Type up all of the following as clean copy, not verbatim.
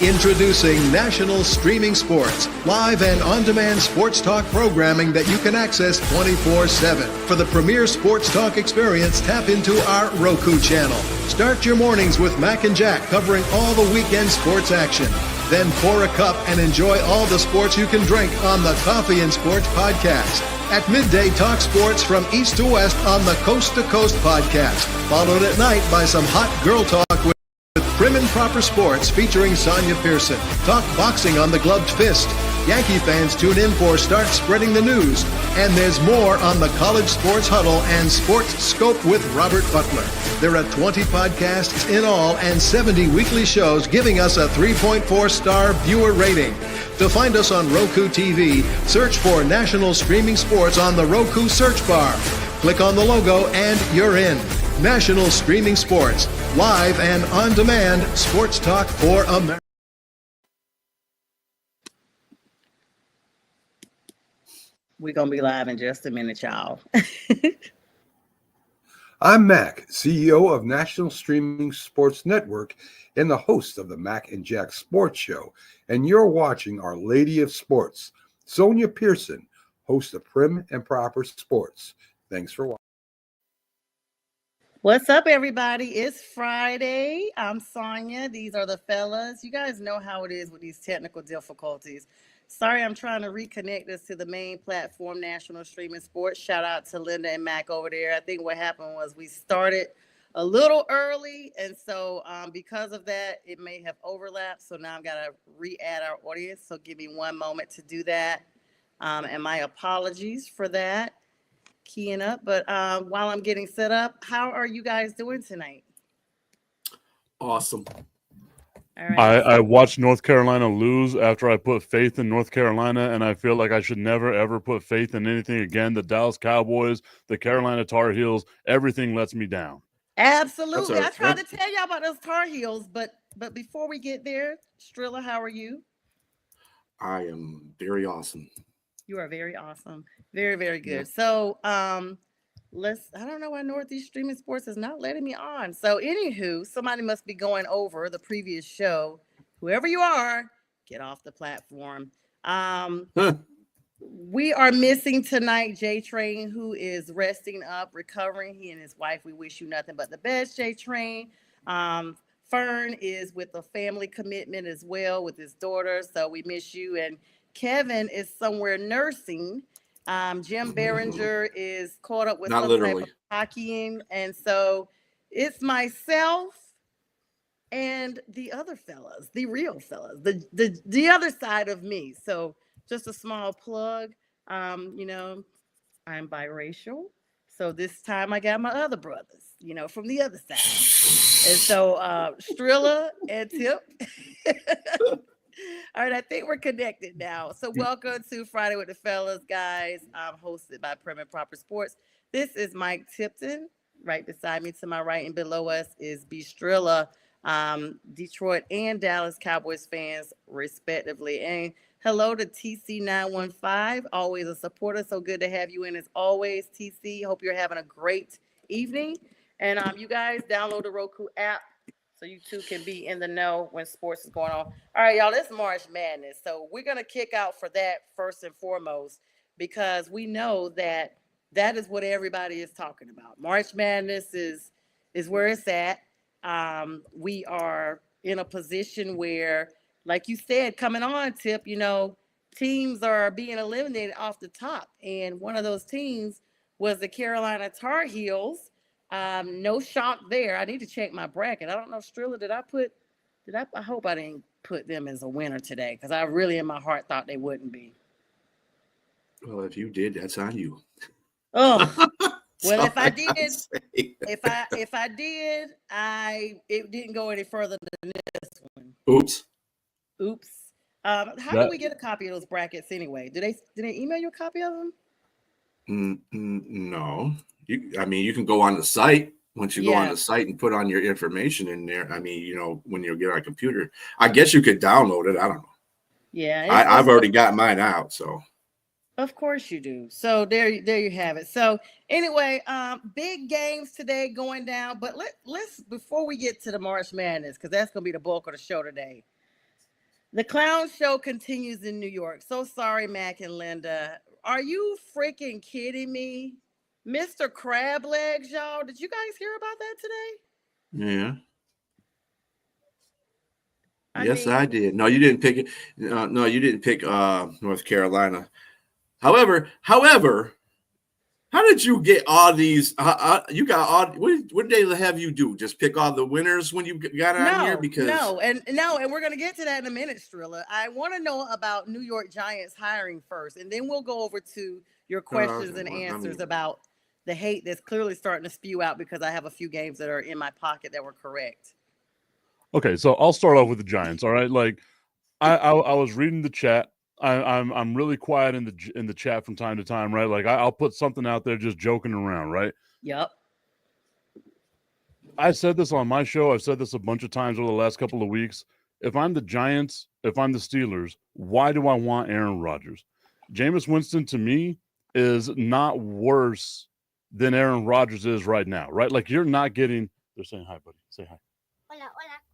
Introducing National Streaming Sports, live and on-demand sports talk programming that you can access 24/7. For the premier sports talk experience, tap into our Roku channel. Start your mornings with Mac and Jack covering all the weekend sports action. Then pour a cup and enjoy all the sports you can drink on the Coffee and Sports podcast. At midday, talk sports from east to west on the Coast to Coast podcast. Followed at night by some hot girl talk with Prim and Proper Sports featuring Sonja Pearson. Talk boxing on the Gloved Fist. Yankee fans tune in for Start Spreading the News. And there's more on the College Sports Huddle and Sports Scope with Robert Butler. There are 20 podcasts in all and 70 weekly shows giving us a 3.4-star viewer rating. To find us on Roku TV, search for National Streaming Sports on the Roku search bar. Click on the logo and you're in. National Streaming Sports, live and on-demand sports talk for America. We're going to be live in just a minute, y'all. I'm Mac, CEO of National Streaming Sports Network and the host of the Mac and Jack Sports Show. And you're watching Our Lady of Sports, Sonja Pearson, host of Prim and Proper Sports. Thanks for watching. What's up, everybody? It's Friday. I'm Sonja. These are the fellas. You guys know how it is with these technical difficulties. Sorry, I'm trying to reconnect us to the main platform, National Streaming Sports. Shout out to Linda and Mac over there. I think what happened was we started a little early, and so because of that, it may have overlapped. So now I've got to re-add our audience. So give me one moment to do that. And my apologies for that. Keying up, but while I'm getting set up, how are you guys doing tonight? Awesome. All right. I watched North Carolina lose after I put faith in North Carolina, and I feel like I should never, ever put faith in anything again. The Dallas Cowboys, the Carolina Tar Heels, everything lets me down. Absolutely. I tried to tell y'all about those Tar Heels, but before we get there, Strilla, how are you? I am very awesome. You are very awesome. Very, very good. Yeah. So I don't know why Northeast Streaming Sports is not letting me on. So anywho, somebody must be going over the previous show. Whoever you are, get off the platform. We are missing tonight J Train, who is resting up, recovering. He and his wife, we wish you nothing but the best, J Train. Fern is with a family commitment as well with his daughter. So we miss you. And Kevin is somewhere nursing. Jim Behringer is caught up with some type of hockeying. And so it's myself and the other fellas, the real fellas, the other side of me. So just a small plug. I'm biracial. So this time I got my other brothers, from the other side. And so Strilla and Tip. All right, I think we're connected now. So welcome to Friday with the Fellas, guys. Hosted by Prim and Proper Sports. This is Mike Tipton. Right beside me to my right and below us is B. Strilla, Detroit and Dallas Cowboys fans, respectively. And hello to TC915, always a supporter. So good to have you in as always, TC. Hope you're having a great evening. And you guys download the Roku app, so you too can be in the know when sports is going on. All right, y'all, this is March Madness. So we're going to kick out for that first and foremost, because we know that is what everybody is talking about. March Madness is where it's at. We are in a position where, like you said, coming on, Tip, teams are being eliminated off the top. And one of those teams was the Carolina Tar Heels. No shock there. I need to check my bracket. I don't know, Strilla, I hope I didn't put them as a winner today, because I really in my heart thought they wouldn't be. Well, if you did, that's on you. Oh, well, if I did, it didn't go any further than this one. Oops. How do we get a copy of those brackets anyway? Did they email you a copy of them? No. You can go on the site. Once you go on the site and put on your information in there, when you get on a computer, I guess you could download it. I don't know. Yeah. I've already got mine out, so. Of course you do. So there you have it. So anyway, big games today going down. But let's before we get to the March Madness, because that's going to be the bulk of the show today. The clown show continues in New York. So sorry, Mac and Linda. Are you freaking kidding me? Mr. Crab Legs, y'all. Did you guys hear about that today? Yeah. I did. No, you didn't pick it. No, you didn't pick North Carolina. However, how did you get all these? You got all. What did they have you do? Just pick all the winners when you got on here? Because and we're gonna get to that in a minute, Strilla. I want to know about New York Giants hiring first, and then we'll go over to your questions and answers about the hate that's clearly starting to spew out because I have a few games that are in my pocket that were correct. Okay, so I'll start off with the Giants. All right, like I was reading the chat. I'm really quiet in the chat from time to time, right? Like I'll put something out there just joking around, right? Yep. I said this on my show. I've said this a bunch of times over the last couple of weeks. If I'm the Giants, if I'm the Steelers, why do I want Aaron Rodgers? Jameis Winston to me is not worse than Aaron Rodgers is right now, right? Like you're not getting. They're saying hi, buddy. Say hi.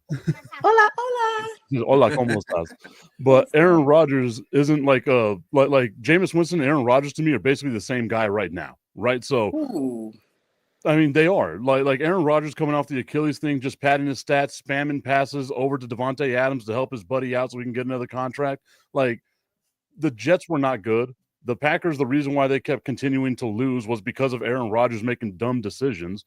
Hola, hola. Hola, hola, ¿cómo estás? But Aaron Rodgers isn't like Jameis Winston and Aaron Rodgers to me are basically the same guy right now, right? So, ooh. I mean, they are like Aaron Rodgers coming off the Achilles thing, just padding his stats, spamming passes over to Devontae Adams to help his buddy out so we can get another contract. Like the Jets were not good. The Packers, the reason why they kept continuing to lose was because of Aaron Rodgers making dumb decisions.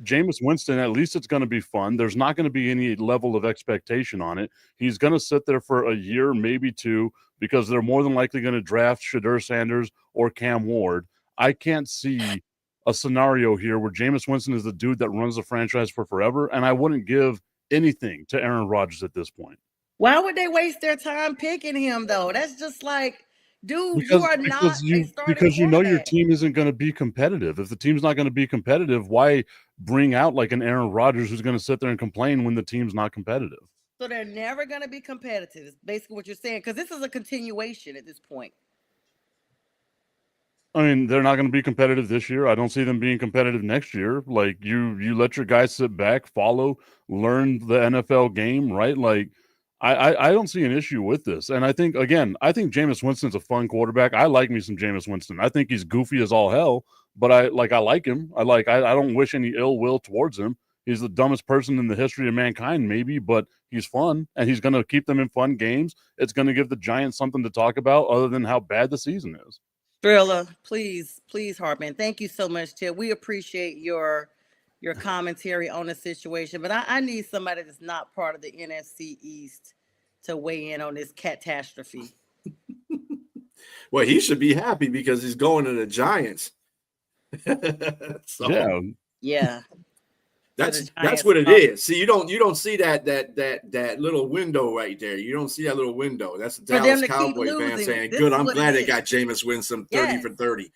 Jameis Winston, at least it's going to be fun. There's not going to be any level of expectation on it. He's going to sit there for a year, maybe two, because they're more than likely going to draft Shadur Sanders or Cam Ward. I can't see a scenario here where Jameis Winston is the dude that runs the franchise for forever, and I wouldn't give anything to Aaron Rodgers at this point. Why would they waste their time picking him, though? That's just like, dude, you are not because you know your team isn't going to be competitive. If the team's not going to be competitive, why bring out like an Aaron Rodgers who's going to sit there and complain when the team's not competitive? So they're never going to be competitive. Is basically what you're saying, because this is a continuation at this point. I mean, they're not going to be competitive this year. I don't see them being competitive next year. Like you let your guys sit back, follow, learn the NFL game, right? Like I don't see an issue with this. And I think Jameis Winston's a fun quarterback. I like me some Jameis Winston. I think he's goofy as all hell, but I like him. I don't wish any ill will towards him. He's the dumbest person in the history of mankind, maybe, but he's fun, and he's going to keep them in fun games. It's going to give the Giants something to talk about other than how bad the season is. Strilla, please, Hartman. Thank you so much, Ted. We appreciate your commentary on the situation, but I need somebody that's not part of the NFC East to weigh in on this catastrophe. Well, he should be happy because he's going to the Giants. Yeah. That's what it is. See, you don't see that little window right there. You don't see that little window. That's the Dallas Cowboys fan saying, "Good, I'm glad they got Jameis Winston 30 for 30.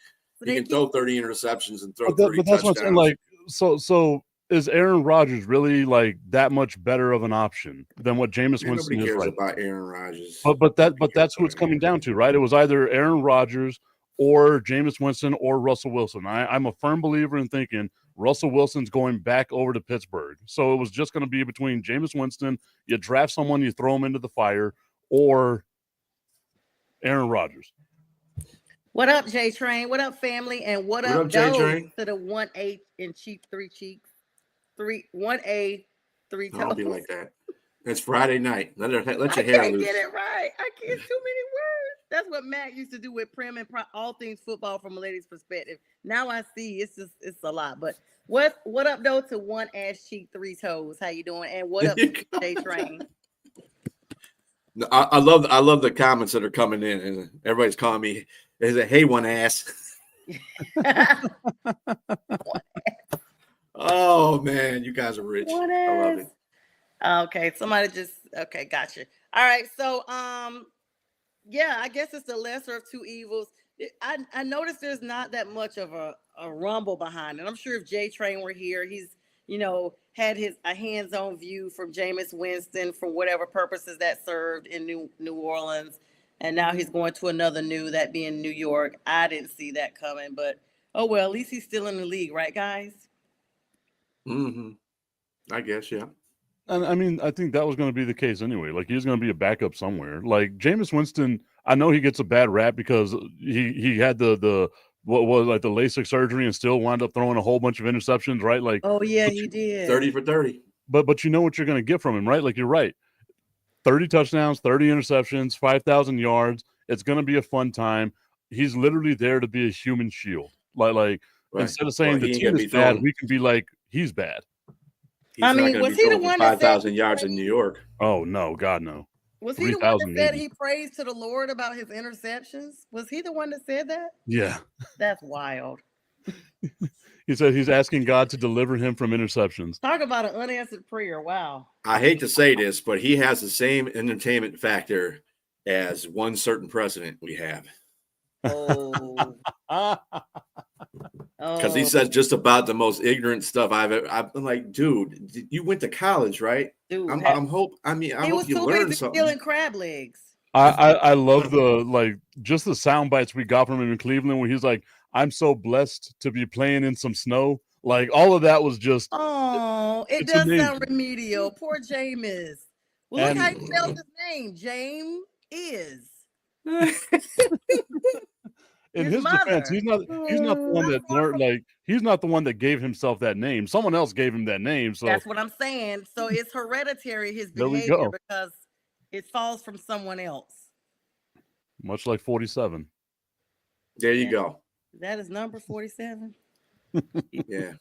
He can throw 30 interceptions and throw 30 touchdowns." But that's what I'm saying. Like, so is Aaron Rodgers really like that much better of an option than what Jameis Winston is? Nobody cares about Aaron Rodgers. But that's who it's coming down to, right? It was either Aaron Rodgers or Jameis Winston or Russell Wilson. I'm a firm believer in thinking Russell Wilson's going back over to Pittsburgh. So it was just going to be between Jameis Winston, you draft someone, you throw him into the fire, or Aaron Rodgers. What up, J Train? What up, family? And what up, J Train? To the 1A in cheek, 3 cheeks. 1A, 3 toes. Don't be like that. It's Friday night. Let your hair loose. Get it right. I can't. Too many words. That's what Matt used to do with Prim and all things football from a lady's perspective. Now I see it's a lot. But what up though to 1 ass cheek, 3 toes? How you doing? And what up, J Train? No, I love the comments that are coming in, and everybody's calling me. They say, "Hey, 1 ass." Oh man, you guys are rich. I love it. Okay, okay, gotcha. All right, so yeah, I guess it's the lesser of two evils. I noticed there's not that much of a rumble behind it. I'm sure if J Train were here, he's had a hands-on view from Jameis Winston for whatever purposes that served in New Orleans, and now he's going to another that being New York. I didn't see that coming, but oh well, at least he's still in the league, right, guys? Mm-hmm. I guess, yeah. And I mean, I think that was going to be the case anyway. Like, he's going to be a backup somewhere. Like, Jameis Winston, I know he gets a bad rap because he had the what was like the LASIK surgery and still wound up throwing a whole bunch of interceptions, right? Like, oh yeah, he did 30 for 30. But you know what you're going to get from him, right? Like, you're right. 30 touchdowns, 30 interceptions, 5,000 yards. It's going to be a fun time. He's literally there to be a human shield. Like right. Instead of saying the team is bad, we can be like, he's bad. I mean, was he the one that 5,000 yards in New York? Oh no, God no. Was he the one that said he praised to the Lord about his interceptions? Was he the one that said that? Yeah. That's wild. He said he's asking God to deliver him from interceptions. Talk about an unanswered prayer. Wow. I hate to say this, but he has the same entertainment factor as one certain president we have. Oh. Because he says just about the most ignorant stuff I've been like, dude, you went to college, right? Dude, I hope you learned something. Stealing crab legs. I love just the sound bites we got from him in Cleveland where he's like, I'm so blessed to be playing in some snow. Like, all of that was just it does amazing. Sound remedial. Poor Jameis. Well, look how he spelled his name. James is. In his defense, he's not the one that learned, like, he's not the one that gave himself that name. Someone else gave him that name. So that's what I'm saying. So it's hereditary, his behavior, because it falls from someone else. Much like 47. There you go. That is number 47. Yeah.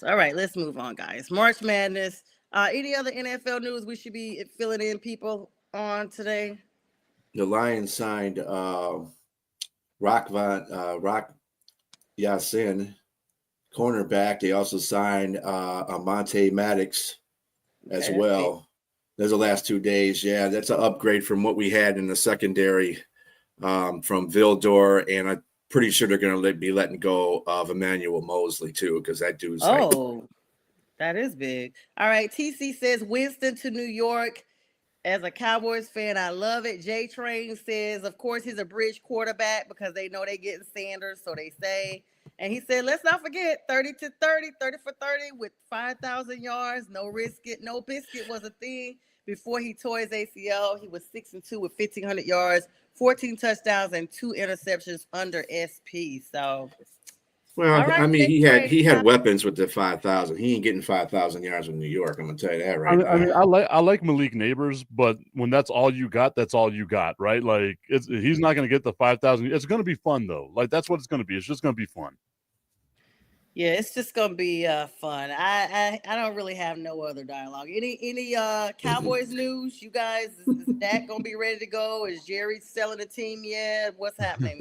All right, let's move on, guys. March Madness. Any other NFL news we should be filling in people on today? The Lions signed Rock Yasin, cornerback. They also signed Monte Maddox as well. There's the last 2 days. Yeah, that's an upgrade from what we had in the secondary from Vildor, and I'm pretty sure they're going to be letting go of Emmanuel Mosley too, because that dude's that is big. All right, TC says Winston to New York. As a Cowboys fan, I love it. J Train says, of course, he's a bridge quarterback because they know they're getting Sanders, so they say. And he said, let's not forget 30 for 30 with 5,000 yards. No biscuit was a thing before he tore his ACL. He was 6-2 with 1,500 yards, 14 touchdowns, and 2 interceptions under SP. So, well, right, I mean, he had weapons with the 5,000. He ain't getting 5,000 yards in New York. I'm gonna tell you that right now. I mean, I like Malik Neighbors, but when that's all you got, that's all you got, right? Like, he's not gonna get the 5,000. It's gonna be fun though. Like, that's what it's gonna be. It's just gonna be fun. Yeah, it's just gonna be fun. I don't really have no other dialogue. Any Cowboys news? You guys, is Dak gonna be ready to go? Is Jerry selling the team yet? What's happening?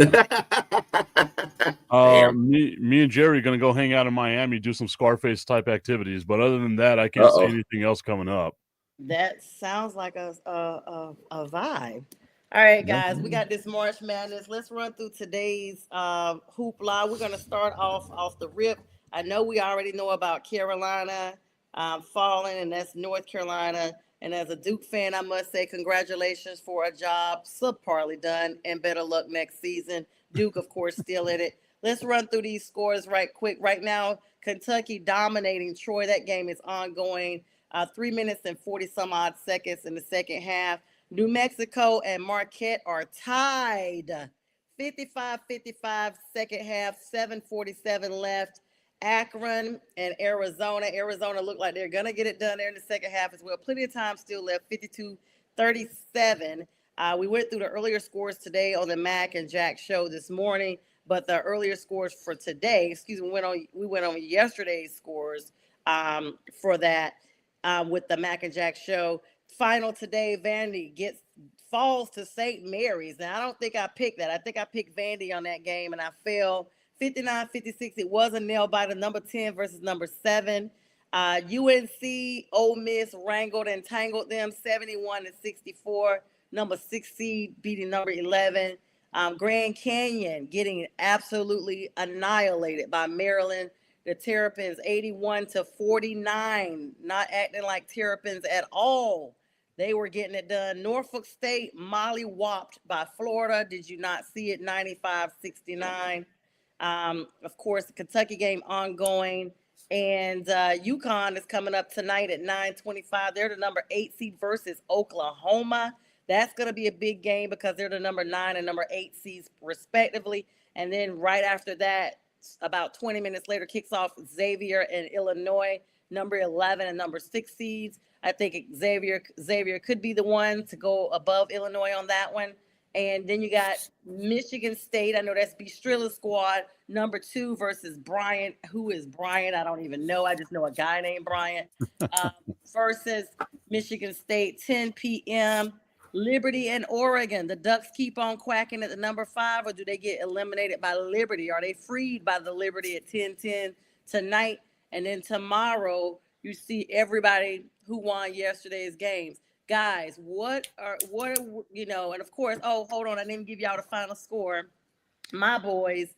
Me and Jerry are gonna go hang out in Miami, do some Scarface type activities. But other than that, I can't see anything else coming up. That sounds like a vibe. All right, guys, we got this March Madness. Let's run through today's hoopla. We're going to start off the rip. I know we already know about Carolina falling, and that's North Carolina. And as a Duke fan, I must say congratulations for a job subparly done, and better luck next season. Duke, of course, still in it. Let's run through these scores right quick. Right now, Kentucky dominating Troy. That game is ongoing. 3 minutes and 40-some-odd seconds in the second half. New Mexico and Marquette are tied. 55-55 second half, 7:47 left. Akron and Arizona. Arizona look like they're going to get it done there in the second half as well. Plenty of time still left, 52-37. We went through the earlier scores today on the Mac and Jack show this morning, but the earlier scores for today, we went on yesterday's scores for that with the Mac and Jack show. Final today, Vandy falls to St. Mary's. Now, I don't think I picked that. I think I picked Vandy on that game, and I fell 59-56. It was a nail biter, number 10 versus number 7. UNC, Ole Miss wrangled and tangled them 71-64. Number 6 seed beating number 11. Grand Canyon getting absolutely annihilated by Maryland. The Terrapins 81-49, not acting like Terrapins at all. They were getting it done. Norfolk State molly-whopped by Florida. Did you not see it? 95-69. Of course, the Kentucky game ongoing. And UConn is coming up tonight at 9:25. They're the number 8 seed versus Oklahoma. That's going to be a big game because they're the number 9 and number 8 seeds respectively. And then right after that, about 20 minutes later, kicks off Xavier and Illinois, number 11 and number 6 seeds. I think Xavier could be the one to go above Illinois on that one. And then you got Michigan State. I know that's Bistrilla's squad, number 2 versus Bryant. Who is Bryant? I don't even know. I just know a guy named Bryant. Versus Michigan State, 10 p.m. Liberty and Oregon. The Ducks keep on quacking at the number 5, or do they get eliminated by Liberty? Are they freed by the Liberty at 10:10 tonight? And then tomorrow, you see everybody who won yesterday's games. Guys, what are and of course, oh, hold on, I didn't give y'all the final score. My boys,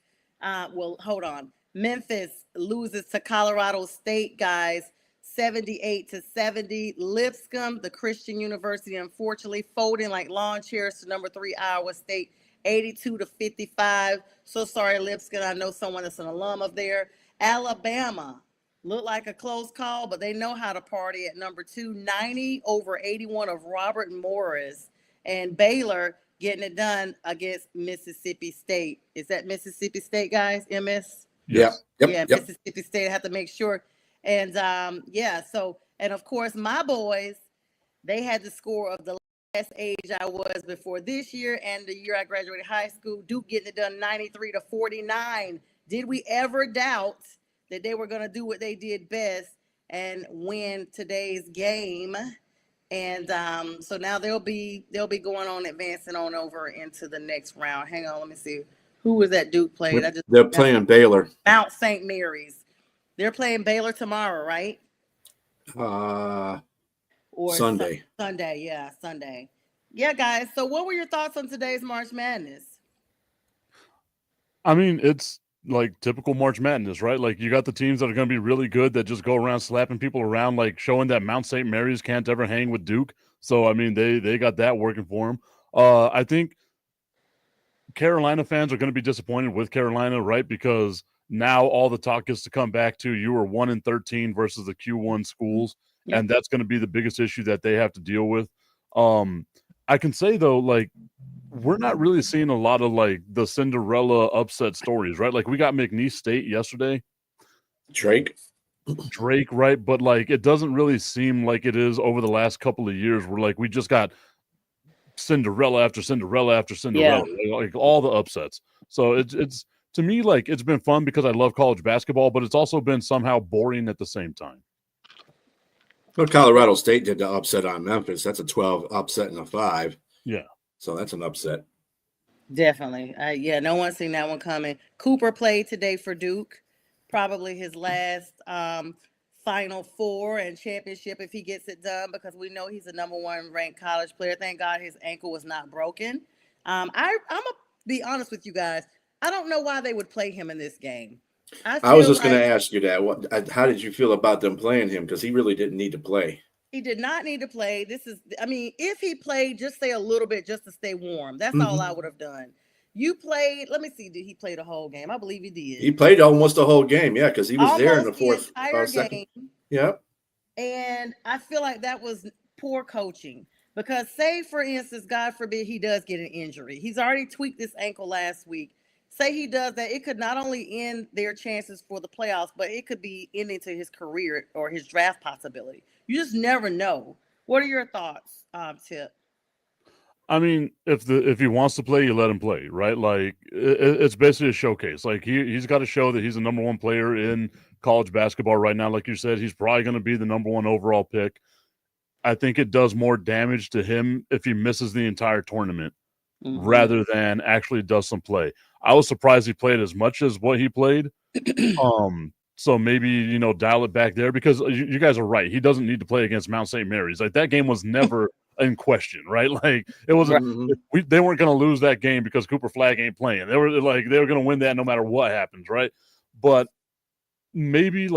hold on. Memphis loses to Colorado State, guys, 78-70. Lipscomb, the Christian University, unfortunately folding like lawn chairs to number 3 Iowa State, 82-55. So sorry, Lipscomb. I know someone that's an alum of there. Alabama. Looked like a close call, but they know how to party at number 2, 90-81 of Robert Morris. And Baylor getting it done against Mississippi State. Is that Mississippi State, guys? MS? Yeah. Yep. Mississippi State. I have to make sure. And and of course, my boys, they had the score of the last age I was before this year and the year I graduated high school. Duke getting it done 93-49. Did we ever doubt that they were going to do what they did best and win today's game? And so now they'll be going on, advancing on over into the next round. Hang on, let me see. Who was that Duke played? They're playing Baylor. Mount St. Mary's. They're playing Baylor tomorrow, right? Or Sunday. Sunday. Yeah, guys. So what were your thoughts on today's March Madness? I mean, it's like typical March Madness, right? Like you got the teams that are going to be really good that just go around slapping people around, like showing that Mount St. Mary's can't ever hang with Duke. So, I mean, they got that working for them. I think Carolina fans are going to be disappointed with Carolina, right? Because now all the talk is to come back to you were 1-13 versus the Q1 schools. Yep. And that's going to be the biggest issue that they have to deal with. I can say, though, like, we're not really seeing a lot of, like, the Cinderella upset stories, right? Like, we got McNeese State yesterday. Drake, right? But, like, it doesn't really seem like it is over the last couple of years where, like, we just got Cinderella after Cinderella after Cinderella, like, all the upsets. So it's to me, like, it's been fun because I love college basketball, but it's also been somehow boring at the same time. Well, Colorado State did the upset on Memphis. That's a 12 upset and a 5. Yeah. So that's an upset. Definitely. No one's seen that one coming. Cooper played today for Duke, probably his last Final Four and championship if he gets it done, because we know he's a number 1 ranked college player. Thank God his ankle was not broken. I'm going to be honest with you guys. I don't know why they would play him in this game. I was just going to ask you that. How did you feel about them playing him? Because he really didn't need to play. He did not need to play. If he played, just stay a little bit just to stay warm. That's all I would have done. You played, let me see, did he play the whole game? I believe he did. He played almost the whole game, yeah, because he was there in the fourth second. Yeah. And I feel like that was poor coaching. Because say, for instance, God forbid he does get an injury. He's already tweaked this ankle last week. Say he does that, it could not only end their chances for the playoffs, but it could be ending to his career or his draft possibility. You just never know. What are your thoughts, Tip? I mean, if he wants to play, you let him play, right? Like it's basically a showcase. Like he's got to show that he's the number 1 player in college basketball right now. Like you said, he's probably going to be the number 1 overall pick. I think it does more damage to him if he misses the entire tournament rather than actually does some play. I was surprised he played as much as what he played. So maybe, dial it back there, because you guys are right. He doesn't need to play against Mount St. Mary's. Like, that game was never in question, right? Like, it wasn't. They weren't going to lose that game because Cooper Flagg ain't playing. They were going to win that no matter what happens, right? But maybe,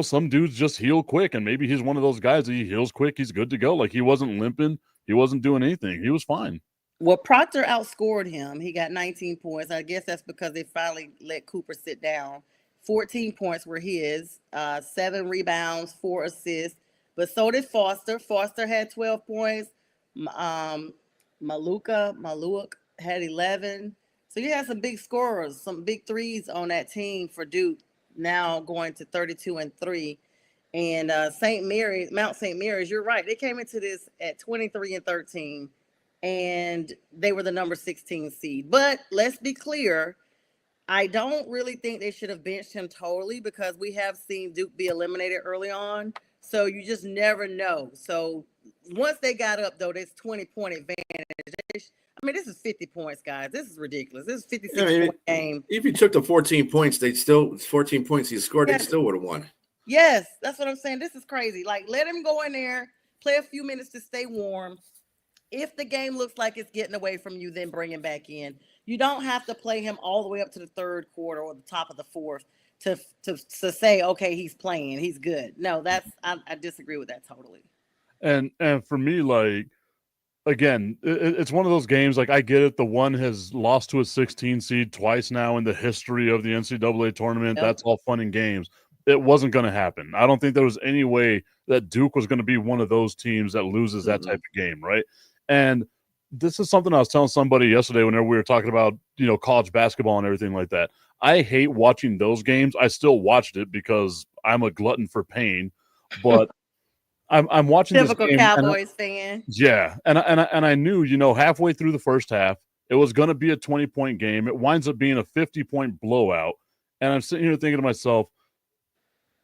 some dudes just heal quick, and maybe he's one of those guys that he heals quick. He's good to go. Like, he wasn't limping. He wasn't doing anything. He was fine. Well, Proctor outscored him. He got 19 points. I guess that's because they finally let Cooper sit down. 14 points were his, 7 rebounds, 4 assists. But so did Foster. Foster had 12 points. Maluk had 11. So you had some big scorers, some big threes on that team for Duke, now going to 32-3. And Mount St. Mary's, you're right. They came into this at 23-13, and they were the number 16 seed. But let's be clear, I don't really think they should have benched him totally, because we have seen Duke be eliminated early on. So you just never know. So once they got up, though, this 20-point advantage. I mean, this is 50 points, guys. This is ridiculous. This is 56-point game. If you took the 14 points, 14 points he scored, they still would have won. Yes, that's what I'm saying. This is crazy. Like, let him go in there, play a few minutes to stay warm. If the game looks like it's getting away from you, then bring him back in. You don't have to play him all the way up to the third quarter or the top of the fourth to say, okay, he's playing, he's good. No, I disagree with that totally. And for me, like, again, it's one of those games, like, I get it. The one has lost to a 16 seed twice now in the history of the NCAA tournament. Yep. That's all fun and games. It wasn't going to happen. I don't think there was any way that Duke was going to be one of those teams that loses that type of game, right? And this is something I was telling somebody yesterday whenever we were talking about, college basketball and everything like that. I hate watching those games. I still watched it because I'm a glutton for pain, but I'm watching typical this game. Cowboys fan. Yeah, and I knew, halfway through the first half, it was going to be a 20-point game. It winds up being a 50-point blowout, and I'm sitting here thinking to myself,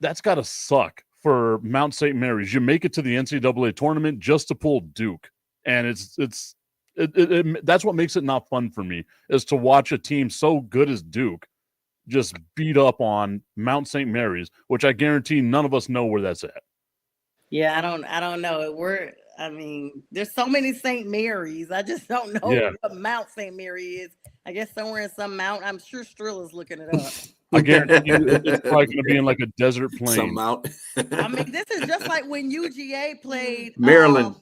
that's got to suck for Mount St. Mary's. You make it to the NCAA tournament just to pull Duke, and that's what makes it not fun for me, is to watch a team so good as Duke just beat up on Mount St. Mary's, which I guarantee none of us know where that's at. Yeah, I don't know. There's so many St. Mary's. I just don't know what Mount St. Mary is. I guess somewhere in some mountain. I'm sure Strilla's looking it up. I guarantee you it's probably going to be in like a desert plain. Some mount. This is just like when UGA played Maryland.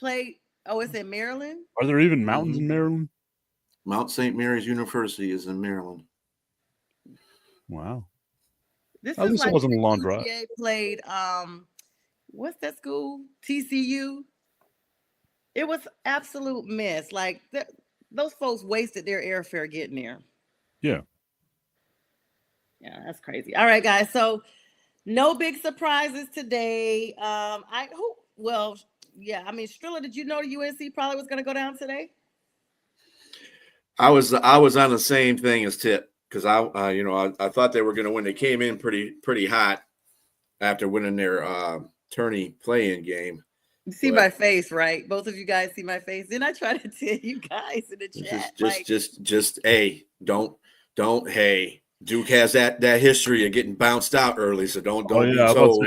It's in Maryland? Are there even mountains in Maryland? Mount St. Mary's University is in Maryland. Wow. At least it wasn't a long drive. UGA played what's that school? TCU. It was absolute mess. Like those folks wasted their airfare getting there. Yeah. Yeah, that's crazy. All right, guys. So no big surprises today. Strilla, did you know the UNC probably was going to go down today? I was on the same thing as Tip, because I thought they were going to win. They came in pretty hot after winning their tourney play-in game. You see my face, right? Both of you guys see my face. Didn't I try to tell you guys in the chat? Hey, don't hey. Duke has that history of getting bounced out early, so don't be so.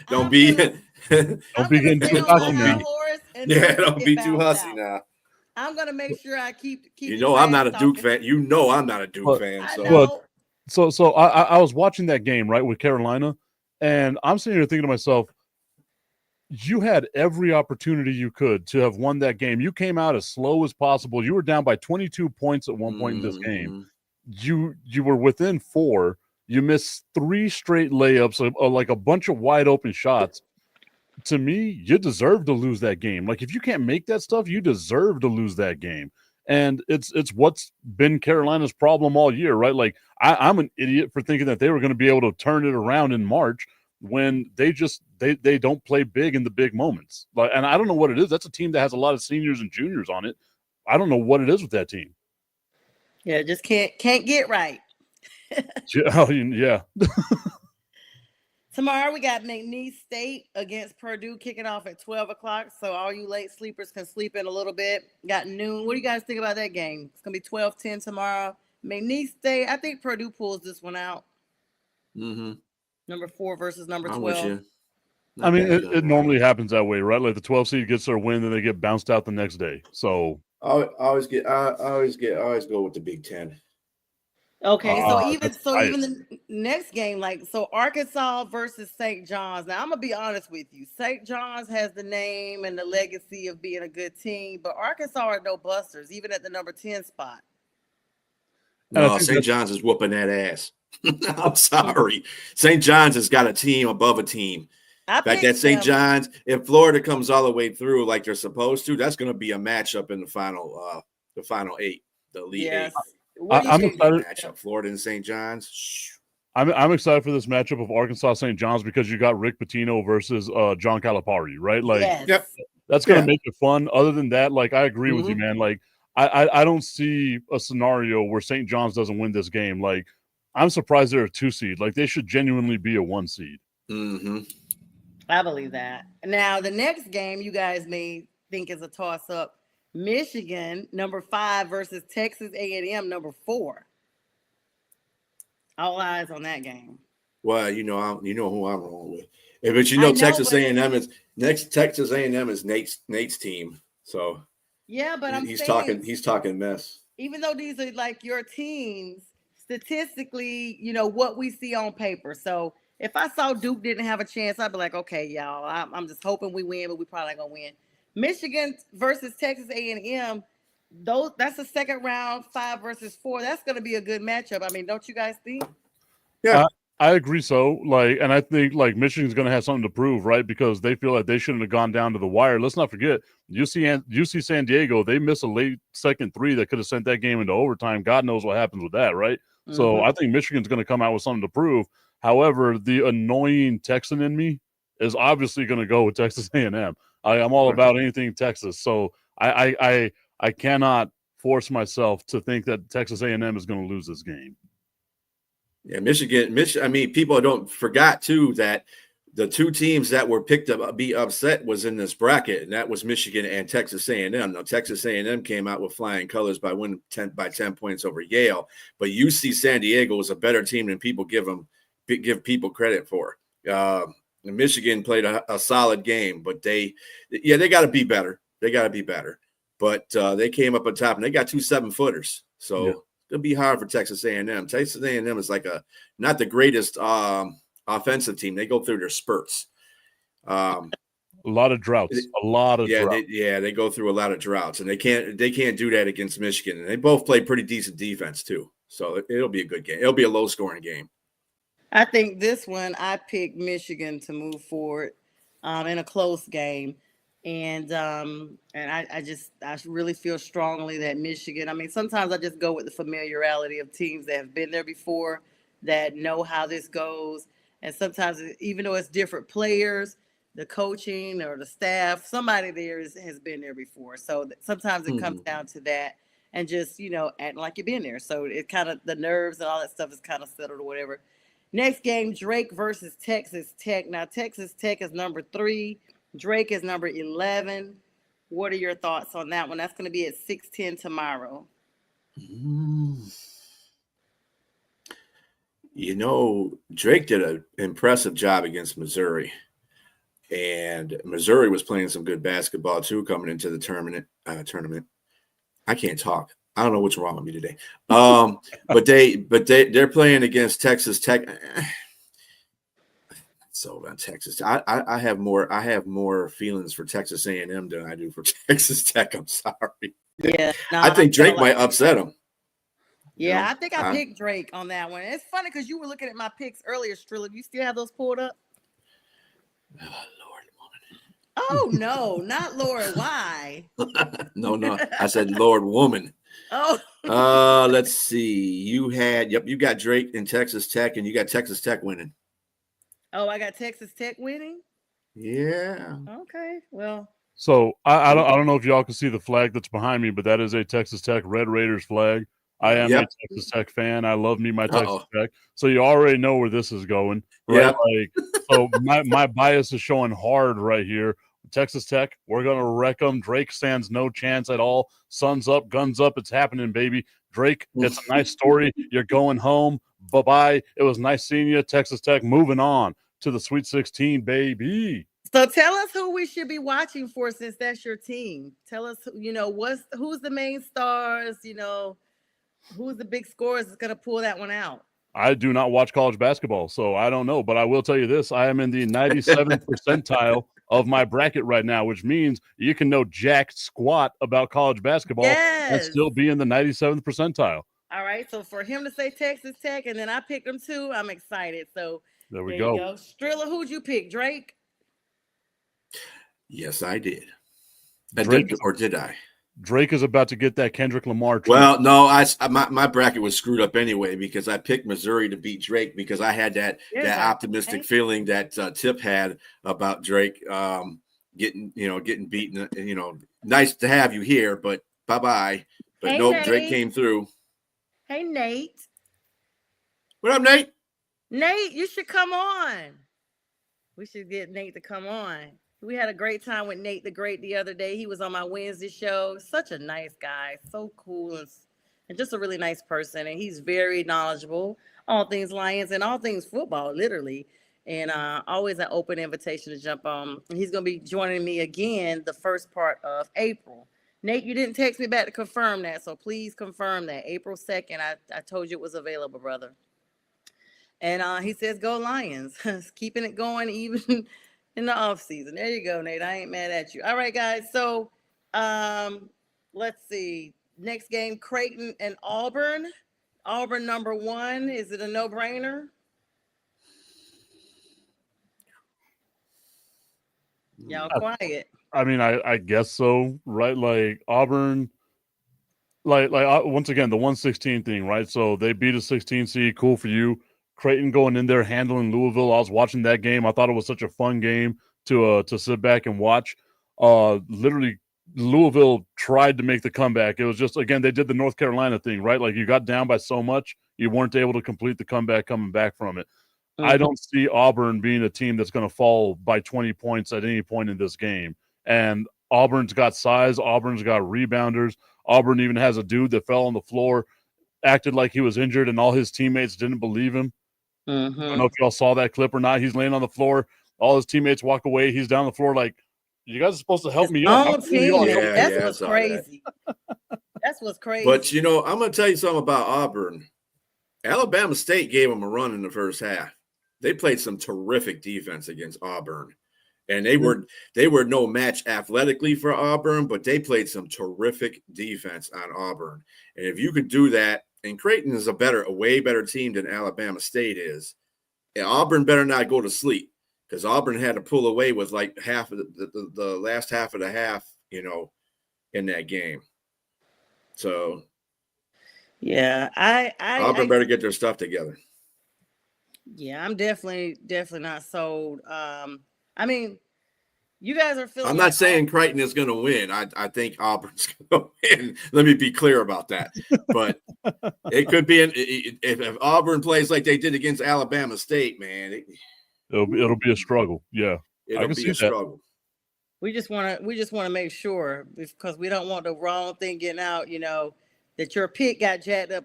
Don't be getting too hussy now. Don't be too hussy now. I'm gonna make sure I keep. I'm not a Duke fan. I'm not a Duke fan. So I was watching that game right with Carolina, and I'm sitting here thinking to myself, you had every opportunity you could to have won that game. You came out as slow as possible. You were down by 22 points at one point in this game. You were within 4. You missed 3 straight layups, like a bunch of wide open shots. To me, you deserve to lose that game. Like, if you can't make that stuff, you deserve to lose that game. And it's what's been Carolina's problem all year, right? Like, I'm an idiot for thinking that they were going to be able to turn it around in March when they don't play big in the big moments. And I don't know what it is. That's a team that has a lot of seniors and juniors on it. I don't know what it is with that team. Yeah, just can't get right. Yeah. Tomorrow we got McNeese State against Purdue kicking off at 12 o'clock. So all you late sleepers can sleep in a little bit. Got noon. What do you guys think about that game? It's going to be 12-10 tomorrow. McNeese State, I think Purdue pulls this one out. Mm-hmm. Number 4 versus number 12. I mean, it normally happens that way, right? Like the 12 seed gets their win, then they get bounced out the next day. So I always go with the Big Ten. Okay, even the next game, Arkansas versus St. John's. Now I'm gonna be honest with you. St. John's has the name and the legacy of being a good team, but Arkansas are no busters, even at the number 10 spot. No, St. John's is whooping that ass. I'm sorry. St. John's has got a team above a team. In fact, that St. John's, if Florida comes all the way through like they're supposed to, that's going to be a matchup in the final 8, the Elite Eight. I'm excited. Matchup, Florida and St. John's. I'm excited for this matchup of Arkansas St. John's because you got Rick Pitino versus John Calipari, right? Like, that's going to make it fun. Other than that, like, I agree with you, man. Like, I don't see a scenario where St. John's doesn't win this game. Like, I'm surprised they're a 2 seed. Like, they should genuinely be a 1 seed. I believe that. Now, the next game you guys may think is a toss-up. Michigan, number 5 versus Texas A&M, number 4. All eyes on that game. Well, you know who I'm wrong with. But Texas A&M is next. Texas A&M is Nate's team. So yeah, but he's talking mess. Even though these are like your teams, statistically, what we see on paper. So if I saw Duke didn't have a chance, I'd be like, okay, y'all, I'm just hoping we win, but we probably not gonna win. Michigan versus Texas A&M, that's a second round, 5 versus 4. That's gonna be a good matchup. I mean, don't you guys think? Yeah, I agree. So, and I think Michigan's gonna have something to prove, right? Because they feel like they shouldn't have gone down to the wire. Let's not forget UC San Diego. They missed a late second 3 that could have sent that game into overtime. God knows what happens with that, right? So I think Michigan's gonna come out with something to prove. However, the annoying Texan in me is obviously going to go with Texas A&M. I'm all about anything Texas, so I cannot force myself to think that Texas A&M is going to lose this game. Yeah, Michigan. I mean, people don't forgot too that the 2 teams that were picked up be upset was in this bracket, and that was Michigan and Texas A&M. Now, Texas A&M came out with flying colors by winning 10 points over Yale, but UC San Diego was a better team than people give people credit for. Michigan played a solid game, but they got to be better. But they came up on top, and they got 2 7-footers. So it'll be hard for Texas A&M. Texas A&M is not the greatest offensive team. They go through their spurts. A lot of droughts. Droughts. They go through a lot of droughts, and they can't do that against Michigan. And they both play pretty decent defense too. So it'll be a good game. It'll be a low-scoring game. I think this one, I picked Michigan to move forward in a close game. And I really feel strongly that Michigan, I mean, sometimes I just go with the familiarity of teams that have been there before, that know how this goes. And sometimes, even though it's different players, the coaching or the staff, somebody there has been there before. So sometimes it comes down to that and just, acting like you've been there. So it kind of, the nerves and all that stuff is kind of settled or whatever. Next game, Drake versus Texas Tech. Now, Texas Tech is number 3. Drake is number 11. What are your thoughts on that one? That's going to be at 6:10 tomorrow. Drake did an impressive job against Missouri. And Missouri was playing some good basketball, too, coming into the tournament. I can't talk. I don't know what's wrong with me today. But they're playing against Texas Tech. So on Texas, I have more feelings for Texas A&M than I do for Texas Tech. I'm sorry. Yeah, I think Drake might upset them. Yeah, I think I picked Drake on that one. It's funny because you were looking at my picks earlier, Strilla. Do you still have those pulled up? Oh, Lord, woman. Oh no, not Lord. Why? No. I said Lord, woman. Oh. Let's see. You got Drake and Texas Tech, and you got Texas Tech winning. Oh, I got Texas Tech winning? Yeah. Okay. Well. So I don't know if y'all can see the flag that's behind me, but that is a Texas Tech Red Raiders flag. I am a Texas Tech fan. I love me my Texas Tech. So you already know where this is going. Right? So my bias is showing hard right here. Texas Tech, we're going to wreck them. Drake stands no chance at all. Sun's up, guns up. It's happening, baby. Drake, it's a nice story. You're going home. Bye-bye. It was nice seeing you. Texas Tech moving on to the Sweet 16, baby. So tell us who we should be watching for since that's your team. Tell us, who's the main stars, who's the big scorers that's going to pull that one out? I do not watch college basketball, so I don't know. But I will tell you this. I am in the 97th percentile of my bracket right now, which means you can know jack squat about college basketball and still be in the 97th percentile. All right. So for him to say Texas Tech, and then I picked them too, I'm excited. So there we you go. go. Strilla, who'd you pick? Drake? Yes, I did. Drake, Or did I? Drake is about to get that Kendrick Lamar Well, treatment. no, my bracket was screwed up anyway because I picked Missouri to beat Drake because I had that optimistic feeling that Tip had about Drake getting beaten. Nice to have you here, but bye-bye. But nope, Nate. Drake came through. Hey, Nate. What up, Nate? Nate, you should come on. We should get Nate to come on. We had a great time with Nate the Great the other day. He was on my Wednesday show. Such a nice guy. So cool and just a really nice person. And he's very knowledgeable, all things Lions and all things football, literally. And always an open invitation to jump on. And he's going to be joining me again the first part of April. Nate, you didn't text me back to confirm that, so please confirm that. April 2nd, I told you it was available, brother. And he says, go Lions. Keeping it going even in the offseason. There you go, Nate. I ain't mad at you. All right, guys. So let's see. Next game, Creighton and Auburn. Auburn #1. Is it a no-brainer? Y'all quiet. I mean, I guess so, right? Like Auburn, like once again, the 116 thing, right? So they beat a 16 seed. Cool for you. Creighton going in there handling Louisville. I was watching that game. I thought it was such a fun game to sit back and watch. Literally, Louisville tried to make the comeback. It was just, again, they did the North Carolina thing, right? Like you got down by so much, you weren't able to complete the comeback coming back from it. Mm-hmm. I don't see Auburn being a team that's going to fall by 20 points at any point in this game. And Auburn's got size. Auburn's got rebounders. Auburn even has a dude that fell on the floor, acted like he was injured, and all his teammates didn't believe him. Mm-hmm. I don't know if y'all saw that clip or not. He's laying on the floor. All his teammates walk away. He's down the floor like, you guys are supposed to help me up. That's what's crazy. That's what's crazy. But, I'm going to tell you something about Auburn. Alabama State gave them a run in the first half. They played some terrific defense against Auburn. And they were no match athletically for Auburn, but they played some terrific defense on Auburn. And if you could do that, and Creighton is a way better team than Alabama State is, and Auburn better not go to sleep because Auburn had to pull away with like half of the last half of the half, in that game. So, yeah, Auburn better get their stuff together. Yeah, I'm definitely not sold. I mean, you guys are feeling. I'm not saying Creighton is going to win. I think Auburn's going to win. Let me be clear about that. But it could be if Auburn plays like they did against Alabama State, man. It'll be a struggle. Yeah, it'll be a struggle. We just want to make sure because we don't want the wrong thing getting out. That your pick got jacked up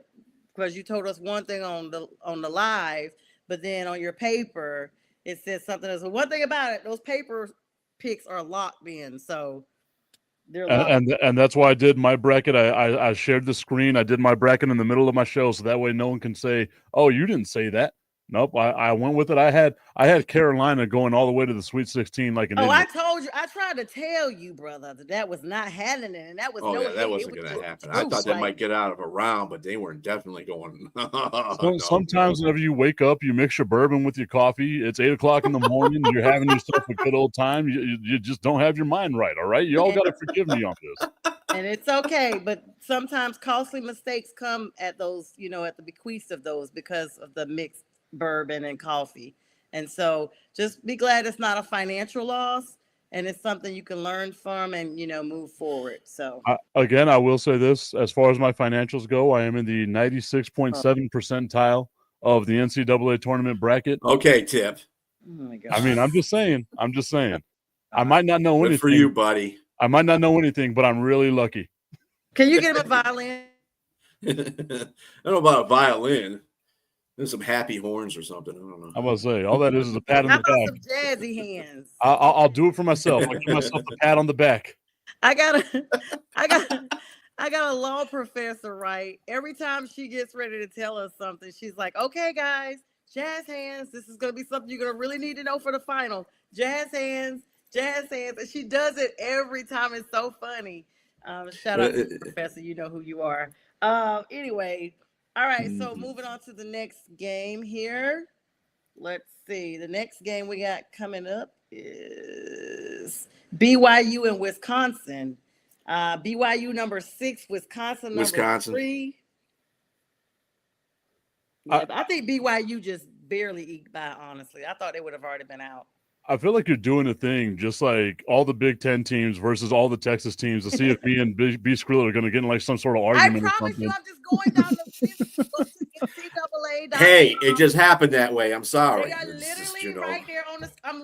because you told us one thing on the live, but then on your paper it says something else. So one thing about it, those paper picks are locked in, so they're locked. And that's why I did my bracket. I shared the screen. I did my bracket in the middle of my show, so that way no one can say, "Oh, you didn't say that." Nope, I went with it. I had Carolina going all the way to the Sweet 16 like an idiot. I told you. I tried to tell you, brother, that was not happening, and that was that wasn't going to happen. I thought they might get out of a round, but they weren't definitely going. Sometimes whenever you wake up, you mix your bourbon with your coffee. It's 8:00 in the morning. You're having yourself a good old time. You just don't have your mind right. All right, you all got to forgive me on this. And it's okay, but sometimes costly mistakes come at those, at the bequeath of those because of the mixed bourbon and coffee. And so just be glad it's not a financial loss and it's something you can learn from and move forward. So again, I will say this, as far as my financials go, I am in the 96.7 percentile of the NCAA tournament bracket. Okay, Tip. Oh my God. I mean, I'm just saying I might not know anything. Good for you, buddy. I might not know anything, but I'm really lucky. Can you get him a violin? I don't know about a violin. There's some happy horns or something. I don't know. I must say, all that is a pat on the back. Some jazzy hands. I'll do it for myself. I'll give myself a pat on the back. I got a law professor, right? Every time she gets ready to tell us something, she's like, "Okay, guys, jazz hands. This is going to be something you're going to really need to know for the final. Jazz hands, jazz hands." And she does it every time. It's so funny. Shout out to the professor. You know who you are. Anyway. All right, so moving on to the next game here. Let's see. The next game we got coming up is BYU and Wisconsin. BYU number 6, Wisconsin number 3. Yeah, I think BYU just barely eked by, honestly. I thought they would have already been out. I feel like you're doing a thing just like all the Big Ten teams versus all the Texas teams to see if me and B. Skrilla are going to get in like some sort of argument. I promise you, I'm just going down the NCAA. Hey, it just happened that way. I'm sorry. They are literally right there on the. I'm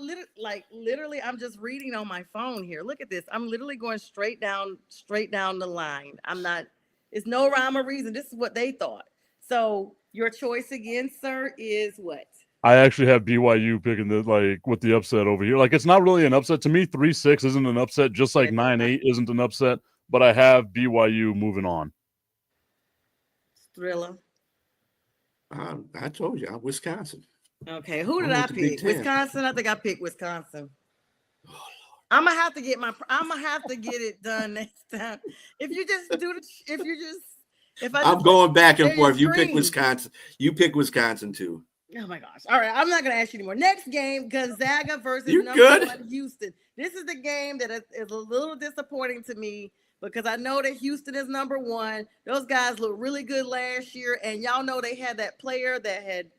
literally. I'm just reading on my phone here. Look at this. I'm literally going straight down the line. I'm not. It's no rhyme or reason. This is what they thought. So your choice again, sir, is what? I actually have BYU picking with the upset over here. Like, it's not really an upset to me. 3-6 isn't an upset, just like 9-8 isn't an upset. But I have BYU moving on. Thriller. I told you, Wisconsin. Okay, who did I pick? Wisconsin. I think I picked Wisconsin. Oh, I'm gonna have to get it done next time. I'm going back and forth. You pick Wisconsin. You pick Wisconsin too. Oh my gosh. All right. I'm not going to ask you anymore. Next game, Gonzaga versus number 1 Houston. This is the game that is a little disappointing to me because I know that Houston is number 1. Those guys looked really good last year. And y'all know they had that player that had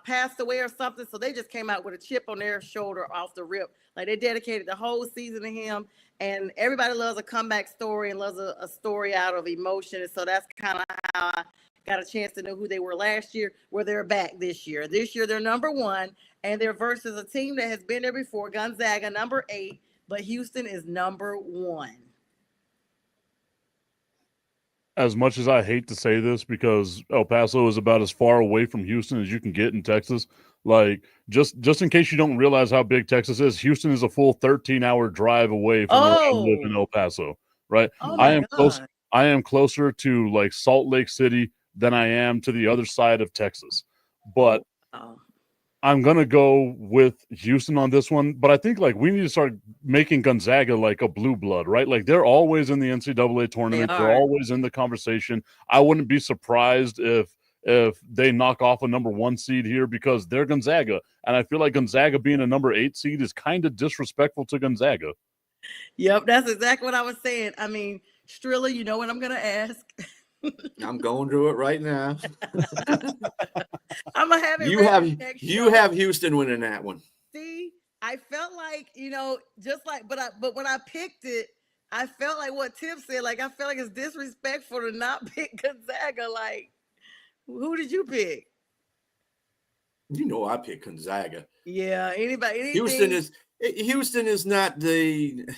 passed away or something. So they just came out with a chip on their shoulder off the rip. Like, they dedicated the whole season to him. And everybody loves a comeback story and loves a story out of emotion. And so that's kind of how I got a chance to know who they were last year, where they're back this year. This year, they're number 1, and they're versus a team that has been there before, Gonzaga, number 8, but Houston is number 1. As much as I hate to say this, because El Paso is about as far away from Houston as you can get in Texas, like, just in case you don't realize how big Texas is, Houston is a full 13-hour drive away from where I live in El Paso, right? Oh my God. I am closer to, like, Salt Lake City than I am to the other side of Texas. But I'm going to go with Houston on this one. But I think, like, we need to start making Gonzaga like a blue blood, right? Like, they're always in the NCAA tournament. They're always in the conversation. I wouldn't be surprised if they knock off a number 1 seed here because they're Gonzaga. And I feel like Gonzaga being a number 8 seed is kind of disrespectful to Gonzaga. Yep, that's exactly what I was saying. I mean, Strilla, you know what I'm going to ask. I'm going through it right now. I'm gonna have it. You have Houston winning that one. See, I felt like, but when I picked it, I felt like what Tim said. Like, I felt like it's disrespectful to not pick Gonzaga. Like, who did you pick? You know, I picked Gonzaga. Yeah, anybody. Houston is not the.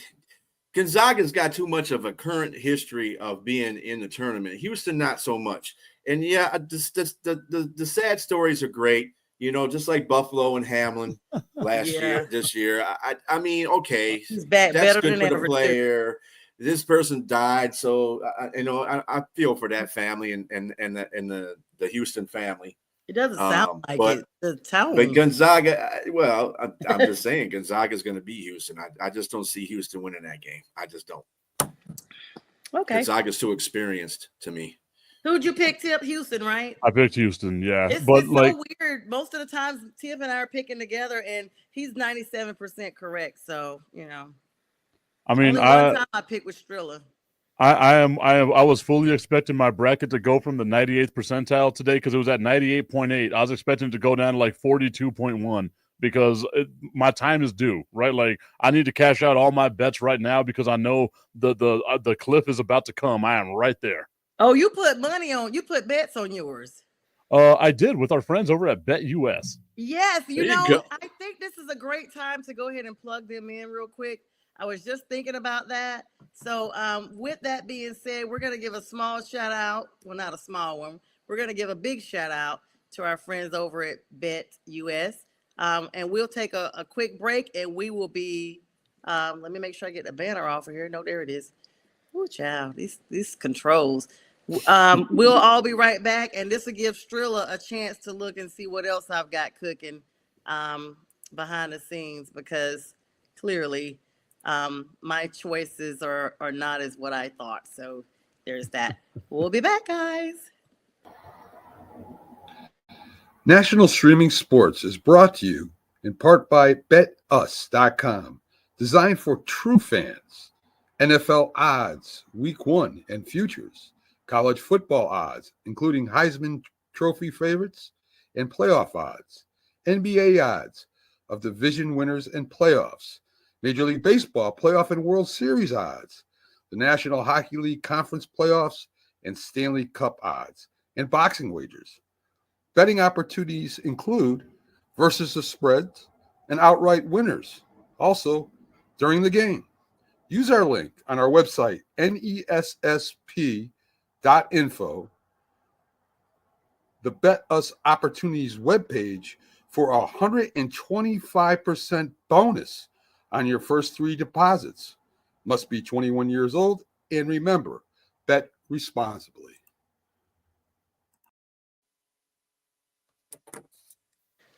Gonzaga's got too much of a current history of being in the tournament. Houston, not so much. And yeah, the sad stories are great. You know, just like Buffalo and Hamlin this year. I mean, okay, he's back, that's better good than for ever. The player. This person died, so I feel for that family and the Houston family. It doesn't sound like it. The tone. But Gonzaga, well, I'm just saying Gonzaga is going to be Houston. I just don't see Houston winning that game. I just don't. Okay. Gonzaga's too experienced to me. Who'd you pick, Tip? Houston, right? I picked Houston, yeah. It's so weird. Most of the times, Tip and I are picking together, and he's 97% correct. So, you know. I mean, only one time I picked with Strilla. I was fully expecting my bracket to go from the 98th percentile today because it was at 98.8. I was expecting to go down to like 42.1 because my time is due, right? Like, I need to cash out all my bets right now because I know the cliff is about to come. I am right there. Oh, you put bets on yours. I did with our friends over at BetUS. Yes, I think this is a great time to go ahead and plug them in real quick. I was just thinking about that. So with that being said, we're going to give a small shout out. Well, not a small one. We're going to give a big shout out to our friends over at BetUS. And we'll take a quick break and we will be, let me make sure I get the banner off of here. No, there it is. Oh, child, these controls. We'll all be right back. And this will give Strilla a chance to look and see what else I've got cooking behind the scenes because clearly my choices are not as what I thought. So there's that. We'll be back, guys. National Streaming Sports is brought to you in part by BetUs.com, designed for true fans. NFL odds, Week 1 and futures, college football odds, including Heisman Trophy favorites and playoff odds, NBA odds of division winners and playoffs, Major League Baseball playoff and World Series odds, the National Hockey League Conference playoffs and Stanley Cup odds, and boxing wagers. Betting opportunities include versus the spreads and outright winners, also during the game. Use our link on our website, nessp.info, the Bet Us Opportunities webpage, for a 125% bonus on your first 3 deposits. Must be 21 years old, and remember, bet responsibly.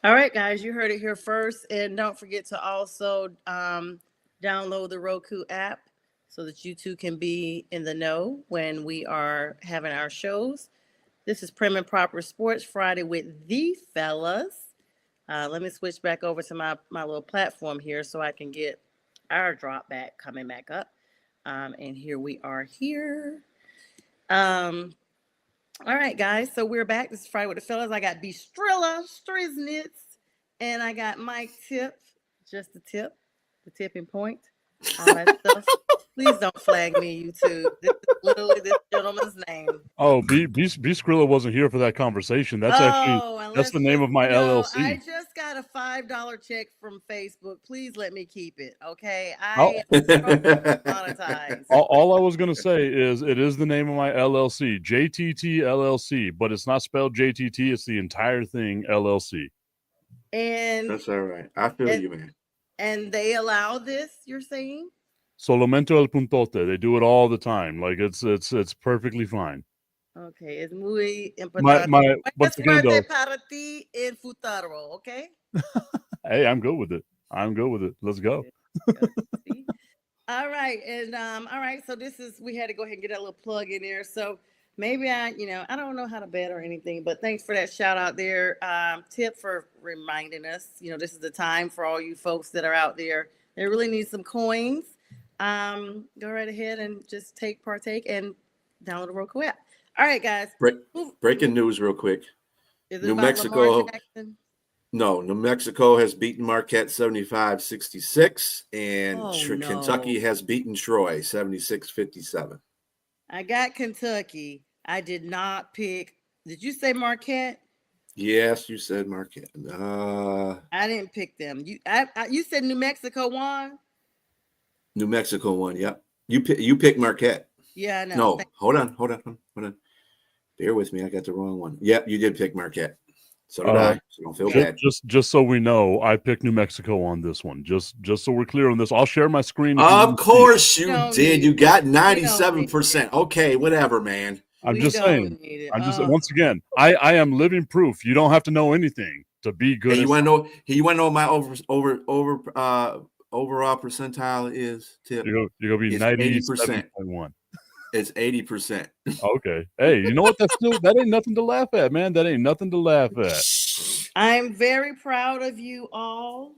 All right, guys, you heard it here first. And don't forget to also download the Roku app so that you too can be in the know when we are having our shows. This is Prim and Proper Sports Friday with the fellas. Let me switch back over to my little platform here so I can get our drop back coming back up. And here we are here. All right, guys. So we're back. This is Friday with the fellas. I got Bistrilla, Striznitz, and I got Mike Tip. Just the tip, the tipping point, all that stuff. Please don't flag me, YouTube. This is literally this gentleman's name. Oh, B Skrilla wasn't here for that conversation. That's that's the name of my LLC. I just got a $5 check from Facebook. Please let me keep it, okay? Oh. I am monetized. All I was going to say is it is the name of my LLC, JTT LLC, but it's not spelled JTT. It's the entire thing LLC. And that's all right. I feel you, man. And they allow this, you're saying? Solamente el puntote. They do it all the time. Like it's perfectly fine. Okay, es muy importante. Once again, though, para ti en futuro, okay? Hey, I'm good with it. Let's go. All right, and all right. So we had to go ahead and get that little plug in there. So maybe I don't know how to bet or anything, but thanks for that shout out there, Tip, for reminding us. This is the time for all you folks that are out there. They really need some coins. Go right ahead and just partake and download the Roku app. All right, guys. Breaking news real quick. New Mexico. No, New Mexico has beaten Marquette 75-66, and Kentucky has beaten Troy 76-57. I got Kentucky. I did not pick. Did you say Marquette? Yes, you said Marquette. I didn't pick them. You said New Mexico won? New Mexico won, yep. You picked Marquette. Yeah, I know. No, hold on. Bear with me. I got the wrong one. Yep, you did pick Marquette. So did I. So don't feel bad. Just so we know, I picked New Mexico on this one. Just so we're clear on this. I'll share my screen. Of course you did. You got 97%. Okay, whatever, man. I'm just saying. Once again, I am living proof. You don't have to know anything to be good. Hey, you want to know my overall percentile is? Tip. You're gonna be 97.1. It's 80%. Okay. Hey, you know what? That ain't nothing to laugh at, man. That ain't nothing to laugh at. I'm very proud of you all.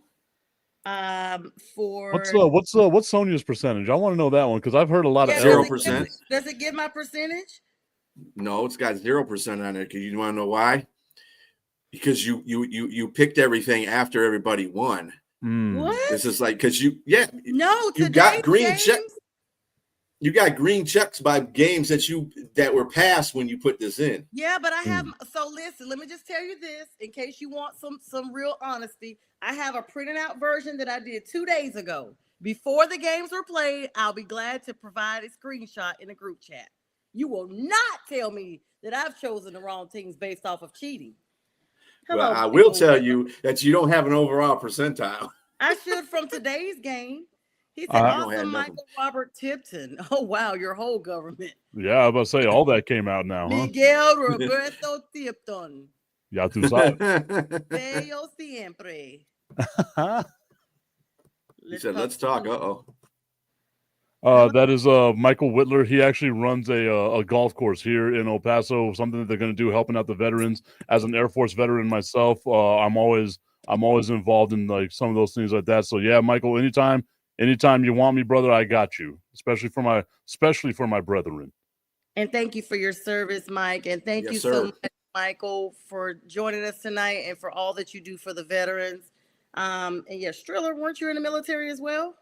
For what's Sonja's percentage? I want to know that one because I've heard a lot of 0%. Does it give my percentage? No, it's got 0% on it. Because you want to know why? Because you picked everything after everybody won. What? This is like because you got green checks. You got green checks by games that were passed when you put this in. Yeah, but I have. So listen, let me just tell you this in case you want some real honesty. I have a printed out version that I did 2 days ago before the games were played. I'll be glad to provide a screenshot in a group chat. You will not tell me that I've chosen the wrong teams based off of cheating. Hello, well, I will tell you that you don't have an overall percentile. I should from today's game. He said, awesome, Michael Robert Tipton. Oh, wow, your whole government. Yeah, I was about to say, all that came out now, huh? Miguel Roberto Tipton. Ya tú sabes. Bello siempre. He said, let's talk. Uh-oh. That is Michael Whitler. He actually runs a golf course here in El Paso. Something that they're going to do, helping out the veterans. As an Air Force veteran myself, I'm always involved in like some of those things like that. So yeah, Michael, anytime you want me, brother, I got you. Especially for my brethren. And thank you for your service, Mike. And thank you so much, Michael, for joining us tonight and for all that you do for the veterans. And yeah, Striller, weren't you in the military as well?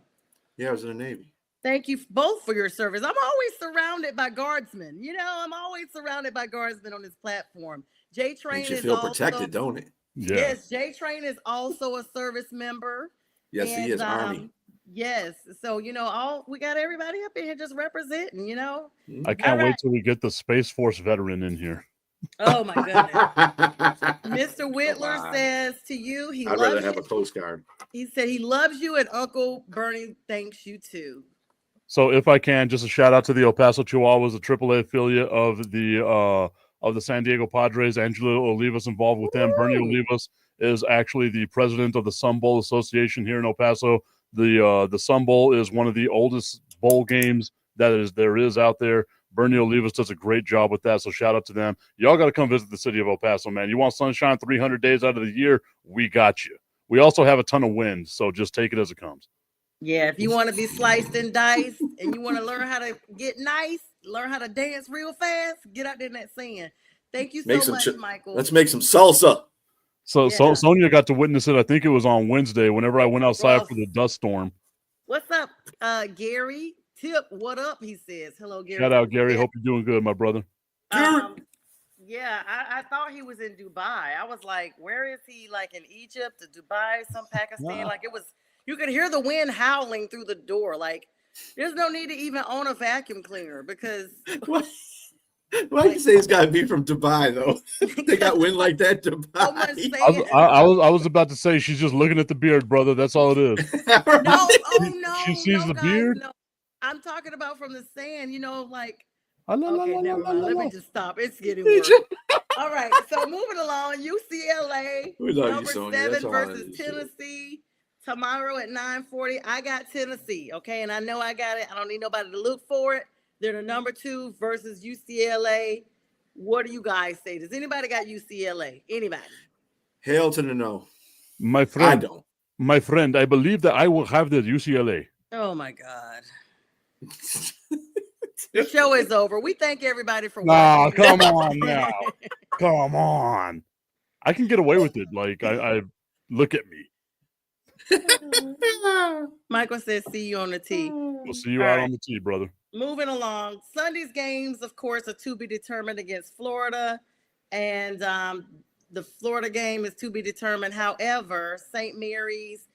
Yeah, I was in the Navy. Thank you both for your service. I'm always surrounded by guardsmen. I'm always surrounded by guardsmen on this platform. J-Train is feel protected, don't it? Yeah. Yes, J-Train is also a service member. Yes, he is Army. Yes, so we got everybody up in here just representing. I can't wait till we get the Space Force veteran in here. Oh my goodness. Mr. Whitler says to you, I'd rather have a postcard. He said he loves you and Uncle Bernie thanks you too. So if I can, just a shout out to the El Paso Chihuahuas, the AAA affiliate of the San Diego Padres. Angelo Olivas involved with them. Bernie Olivas is actually the president of the Sun Bowl Association here in El Paso. The Sun Bowl is one of the oldest bowl games there is out there. Bernie Olivas does a great job with that, so shout out to them. Y'all got to come visit the city of El Paso, man. You want sunshine 300 days out of the year? We got you. We also have a ton of wind, so just take it as it comes. Yeah, if you want to be sliced and diced and you want to learn how to get nice, learn how to dance real fast, get out there in that sand. Thank you so much, Michael. Let's make some salsa. So Sonja got to witness it. I think it was on Wednesday whenever I went outside for the dust storm. What's up, Gary? Tip, what up? He says. Hello, Gary. Shout out, Gary. Hope you're doing good, my brother. Yeah, I thought he was in Dubai. I was like, where is he? Like in Egypt, Dubai, some Pakistan? Like it was, you could hear the wind howling through the door. Like there's no need to even own a vacuum cleaner because. Why you say it's got to be from Dubai though? They got wind like that, Dubai. I was about to say she's just looking at the beard, brother. That's all it is. No, she sees the beard. No. I'm talking about from the sand. Like. Okay, never mind. Let me just stop. It's getting worse. All right, so moving along, UCLA number 7 versus Tennessee tomorrow at 9:40. I got Tennessee, okay, and I know I got it. I don't need nobody to look for it. They're the number 2 versus UCLA. What do you guys say? Does anybody got UCLA? Anybody? Hail to the no. My friend, I don't. My friend, I believe that I will have the UCLA. Oh my God. The show is over. We thank everybody for watching. Come on now. Come on. I can get away with it. Like, I look at me. Michael says, see you on the tee. We'll see you out on the tee, brother. Moving along. Sunday's games, of course, are to be determined against Florida. And the Florida game is to be determined. However, St. Mary's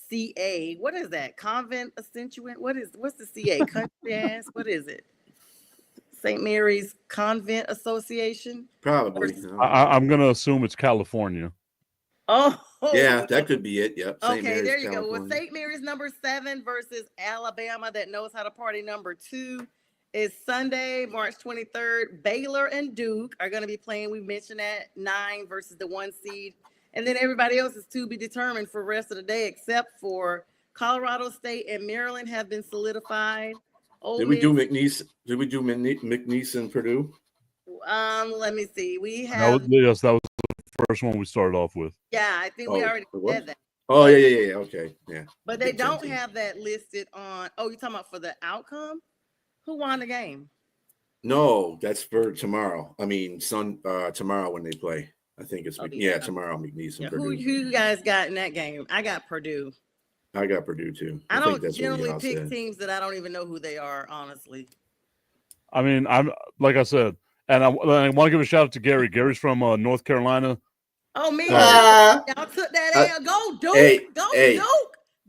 CA, what is that? Convent Accentuant? What's the CA? Country ass? What is it? St. Mary's Convent Association? Probably. I'm going to assume it's California. Oh. Yeah, that could be it. Yep. Okay, Mary's, there you California. Go. Well, St. Mary's number 7 versus Alabama that knows how to party number 2 is Sunday, March 23rd. Baylor and Duke are going to be playing. We mentioned that 9 versus the 1 seed. And then everybody else is to be determined for the rest of the day, except for Colorado State and Maryland have been solidified. Did we do McNeese? Did we do McNeese and Purdue? Let me see. We have. That was the first one we started off with. Yeah, I think we already said that. Oh yeah. Okay, yeah. But they don't have that listed on. Oh, you're talking about for the outcome? Who won the game? No, that's for tomorrow. I mean, tomorrow when they play. I think it's tomorrow. McNeese and Purdue. Who you guys got in that game? I got Purdue. I got Purdue too. I don't generally pick teams that I don't even know who they are, honestly. I mean, I'm like I said, and I want to give a shout out to Gary. Gary's from North Carolina. Oh man, y'all took that L. Go Duke. Duke.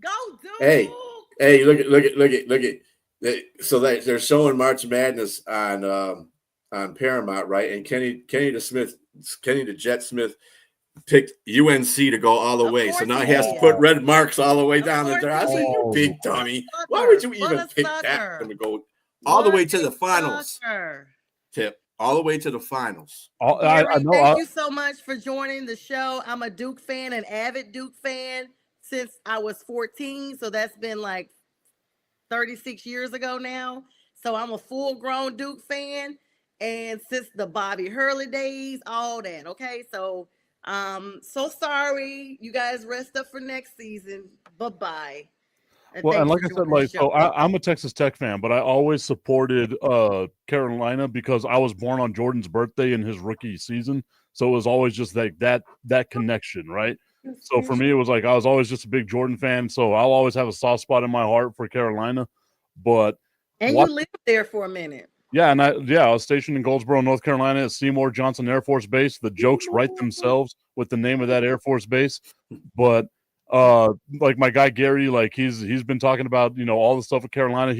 Go Duke. Hey, look at. So they're showing March Madness on Paramount, right? And Kenny the Jet Smith picked UNC to go all the way. So now he has to put red marks all the way down there. I said, you big dummy. Why would you even pick that to go all the way to the finals? Tip. All the way to the finals. Thank you so much for joining the show. I'm a Duke fan, an avid Duke fan since I was 14. So that's been like 36 years ago now. So I'm a full-grown Duke fan. And since the Bobby Hurley days, all that. Okay, so so sorry. You guys rest up for next season. Bye-bye. Well, and like I said, like, so I'm a Texas Tech fan, but I always supported Carolina because I was born on Jordan's birthday in his rookie season. So it was always just like that connection, right? So for me, it was like I was always just a big Jordan fan. So I'll always have a soft spot in my heart for Carolina. But you lived there for a minute. Yeah, and I was stationed in Goldsboro, North Carolina at Seymour Johnson Air Force Base. The jokes write themselves with the name of that Air Force base. But like my guy Gary, like he's been talking about, all the stuff with Carolina.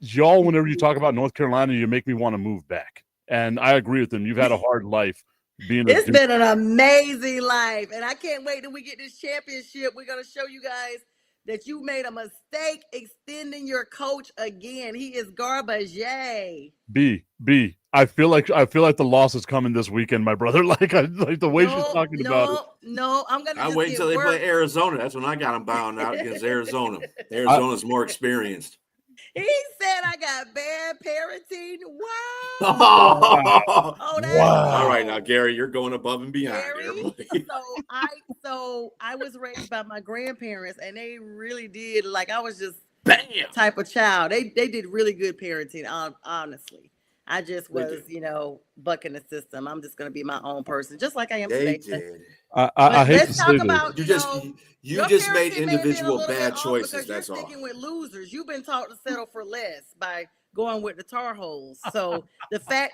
Y'all, whenever you talk about North Carolina, you make me want to move back. And I agree with him. You've had a hard life being It's been an amazing life. And I can't wait till we get this championship. We're gonna show you guys that you made a mistake extending your coach again. He is garbage. Yay. B. I feel like the loss is coming this weekend, my brother. Like the way she's talking about it. No, I'm gonna. I wait until they play Arizona. That's when I got them bound out against Arizona. Arizona's more experienced. He said I got bad parenting. Wow. All right, now Gary, you're going above and beyond. Gary, so I was raised by my grandparents, and they really did. Like I was just type of child. They did really good parenting. Honestly, I just was bucking the system. I'm just gonna be my own person, just like I am today. I hate to say about, this. You just made individual bad choices. That's all. Sticking with losers, you've been taught to settle for less by going with the Tar Heels. So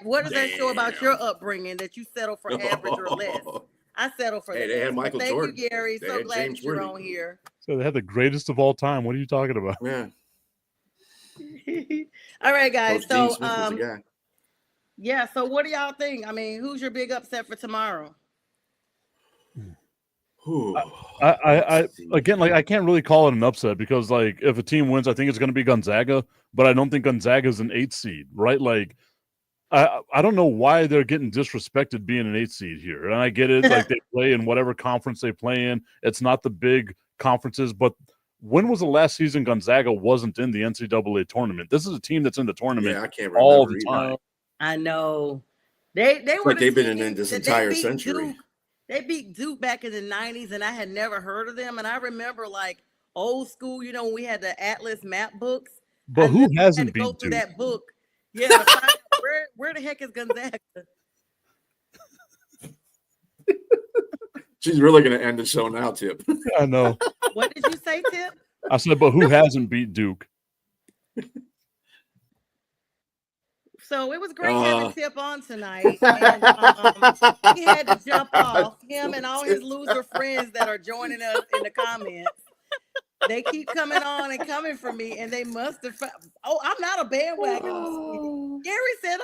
what does that show about your upbringing that you settle for average or less? I settle for less. They had Michael Jordan. Thank you, Gary. So glad that you're on here. So they had the greatest of all time. What are you talking about? Yeah. All right, guys. Coach So yeah. So what do y'all think? I mean, who's your big upset for tomorrow? I again, like I can't really call it an upset because like if a team wins, I think it's going to be Gonzaga, but I don't think Gonzaga is an 8 seed, right? Like I don't know why they're getting disrespected being an 8 seed here, and I get it. Like they play in whatever conference they play in. It's not the big conferences, but when was the last season Gonzaga wasn't in the NCAA tournament? This is a team that's in the tournament I can't remember all the time. I know they've been in this entire century. Duke. They beat Duke back in the 90s, and I had never heard of them. And I remember, like, old school, when we had the Atlas map books. But who hasn't beat Duke? Go through that book. Yeah, where the heck is Gonzaga? She's really going to end the show now, Tip. I know. What did you say, Tip? I said, but who hasn't beat Duke? So it was great having Tip on tonight. And, he had to jump off. Him and all his loser friends that are joining us in the comments. They keep coming on and coming for me, and they must have. I'm not a bandwagon. Gary said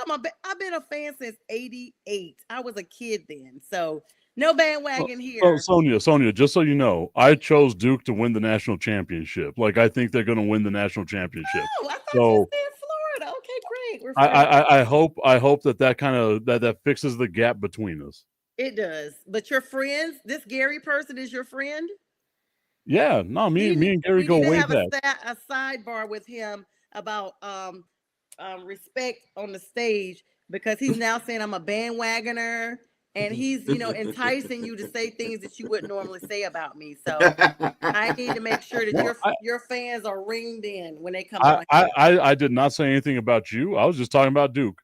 I've been a fan since '88. I was a kid then, so no bandwagon here. Sonja, just so you know, I chose Duke to win the national championship. Like I think they're going to win the national championship. Oh, I thought you said Florida. Okay, great. We're I hope that kind of that fixes the gap between us. It does. But your friends, this Gary person is your friend? Yeah, no, me and Gary go way back. A sidebar with him about respect on the stage because he's now saying I'm a bandwagoner and he's enticing you to say things that you wouldn't normally say about me. So I need to make sure that your fans are ringed in when they come on. I did not say anything about you. I was just talking about Duke.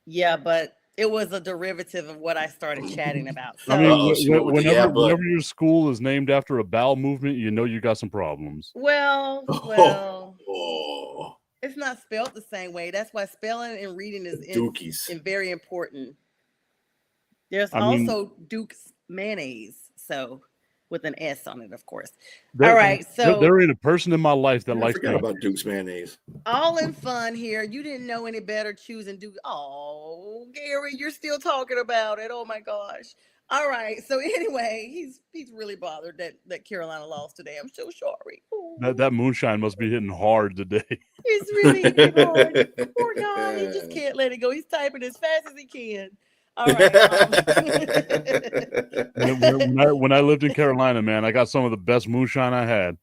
Yeah, but it was a derivative of what I started chatting about. So, I mean, whenever your school is named after a bowel movement, you got some problems. Well, it's not spelled the same way. That's why spelling and reading is very important. There's also Duke's mayonnaise, so with an S on it, of course. All right, so there ain't a person in my life that likes that. About Duke's mayonnaise. All in fun here. You didn't know any better choosing Duke. Oh, Gary, you're still talking about it. Oh my gosh. All right. So anyway, he's really bothered that Carolina lost today. I'm so sorry. That moonshine must be hitting hard today. It's really hitting hard. Poor guy. He just can't let it go. He's typing as fast as he can. All right. When I lived in Carolina, man, I got some of the best moonshine I had.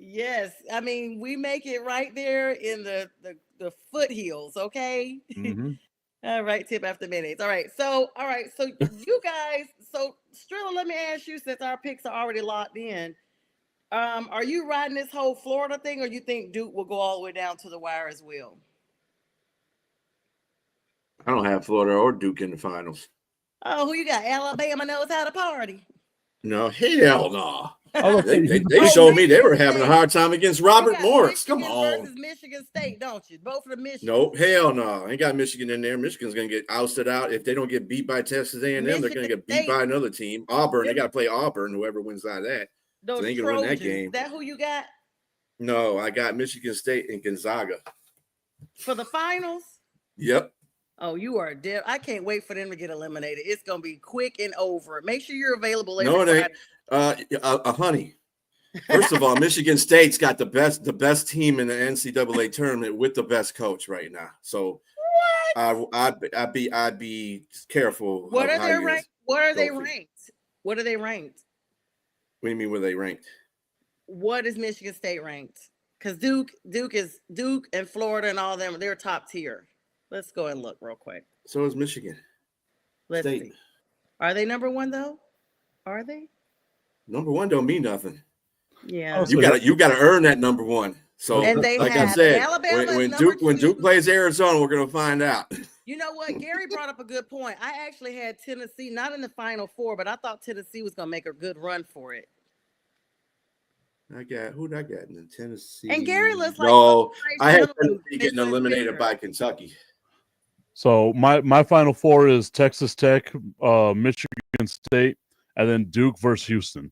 Yes, I mean we make it right there in the foothills. Okay. Mm-hmm. All right, tip after minutes. All right, so you guys, so Strilla, let me ask you, since our picks are already locked in, are you riding this whole Florida thing, or you think Duke will go all the way down to the wire as well? I don't have Florida or Duke in the finals. Oh, who you got? Alabama knows how to party. No, hell no. They Oh, showed me they were Michigan having a State. hard time against You Robert got Morris. Come Michigan on. versus Michigan State, don't you? Both of the Michigan. No, hell no. I ain't got Michigan in there. Michigan's going to get ousted out. If they don't get beat by Texas A&M, they're going to get beat by another team. Auburn, they got to play Auburn, whoever wins out of that. Those so they ain't going to win that game. Is that who you got? No, I got Michigan State and Gonzaga. For the finals? Yep. Oh, you are dead. I can't wait for them to get eliminated. It's going to be quick and over. Make sure you're available. No, it ain't. Honey. First of all, Michigan State's got the best team in the NCAA tournament with the best coach right now. So I'd be careful. What are they ranked? What are they ranked? What are they ranked? What do you mean were they ranked? What is Michigan State ranked? Because Duke and Florida and all of them, they're top tier. Let's go and look real quick. So is Michigan. Let's see. Are they number one though? Are they? Number one don't mean nothing. Yeah. You gotta earn that number one. So like I said, when Duke plays Arizona, we're gonna find out. You know what? Gary brought up a good point. I actually had Tennessee not in the Final Four, but I thought Tennessee was gonna make a good run for it. Who'd I get in Tennessee? And Gary looks like I had Tennessee getting eliminated by Kentucky. So my Final Four is Texas Tech, Michigan State, and then Duke versus Houston.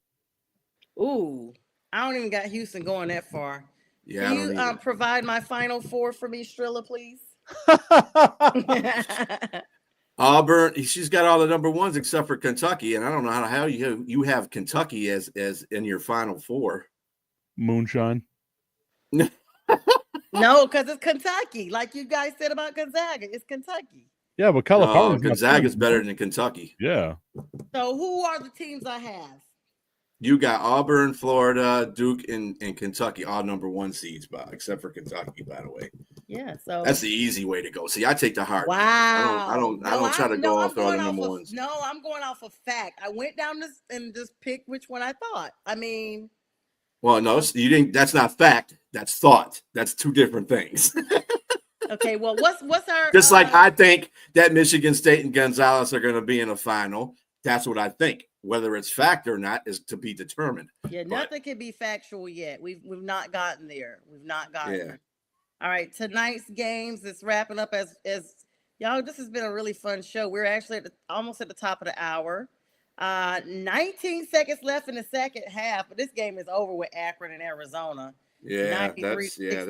Ooh, I don't even got Houston going that far. Yeah. Can you provide my Final Four for me, Strilla, please? Auburn, she's got all the number ones except for Kentucky, and I don't know how you have Kentucky as in your Final Four. Moonshine. No, because it's Kentucky. Like you guys said about Gonzaga, it's Kentucky. Yeah, but California. Gonzaga's better than Kentucky. Yeah. So who are the teams I have? You got Auburn, Florida, Duke, and Kentucky, all number one seeds, except for Kentucky, by the way. Yeah, so that's the easy way to go. See, I take the hard. Wow. I don't try to go off all the number ones. No, I'm going off of fact. I went down this and just picked which one I thought. I mean, well, no, you didn't. That's not fact. That's thought. That's two different things. Okay, well, what's our just like I think that Michigan State and Gonzalez are going to be in a final. That's what I think. Whether it's fact or not is to be determined. Yeah, nothing can be factual yet. We've not gotten there. We've not gotten there. All right, tonight's games is wrapping up as y'all. This has been a really fun show. We're actually almost at the top of the hour. 19 seconds left in the second half, but this game is over with Akron and Arizona. Yeah, that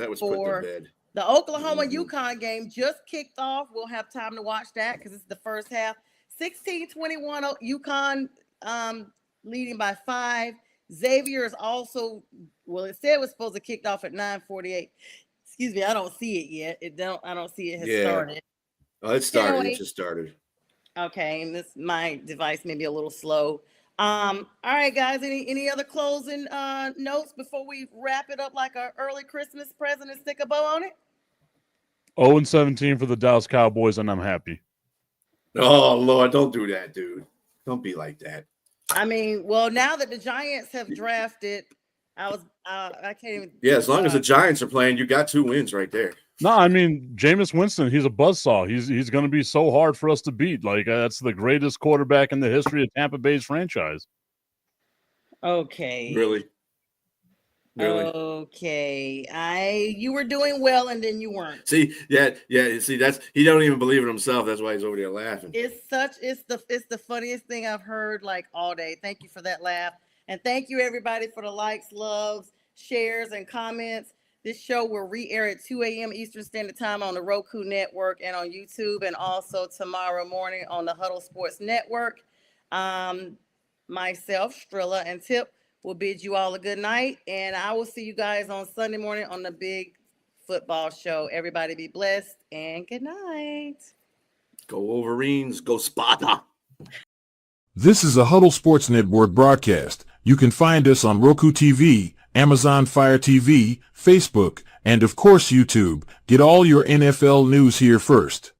was put to bed. The Oklahoma UConn game just kicked off. We'll have time to watch that because it's the first half. 16-21 UConn leading by 5. Xavier is also, well, it said it was supposed to kick off at 9:48. Excuse me, I don't see it yet. I don't see it has started. Oh, it started. Anyway, it just started. Okay, and my device may be a little slow. All right, guys. Any other closing notes before we wrap it up like an early Christmas present and stick a bow on it? 0-17 for the Dallas Cowboys, and I'm happy. Oh Lord, don't do that, dude. Don't be like that. I mean, well, now that the Giants have drafted, I can't even. Yeah, as long as the Giants are playing, you got 2 wins right there. No, I mean, Jameis Winston, he's a buzzsaw. He's going to be so hard for us to beat. Like, that's the greatest quarterback in the history of Tampa Bay's franchise. Okay. Really? Okay. You were doing well, and then you weren't. See, yeah. See, he don't even believe it himself. That's why he's over there laughing. It's the funniest thing I've heard like all day. Thank you for that laugh, and thank you everybody for the likes, loves, shares, and comments. This show will re-air at 2 a.m. Eastern Standard Time on the Roku Network and on YouTube, and also tomorrow morning on the Huddle Sports Network. Myself, Strilla, and Tip will bid you all a good night, and I will see you guys on Sunday morning on the big football show. Everybody be blessed, and good night. Go Wolverines, go Sparta. This is a Huddle Sports Network broadcast. You can find us on Roku TV, Amazon Fire TV, Facebook, and of course YouTube. Get all your NFL news here first.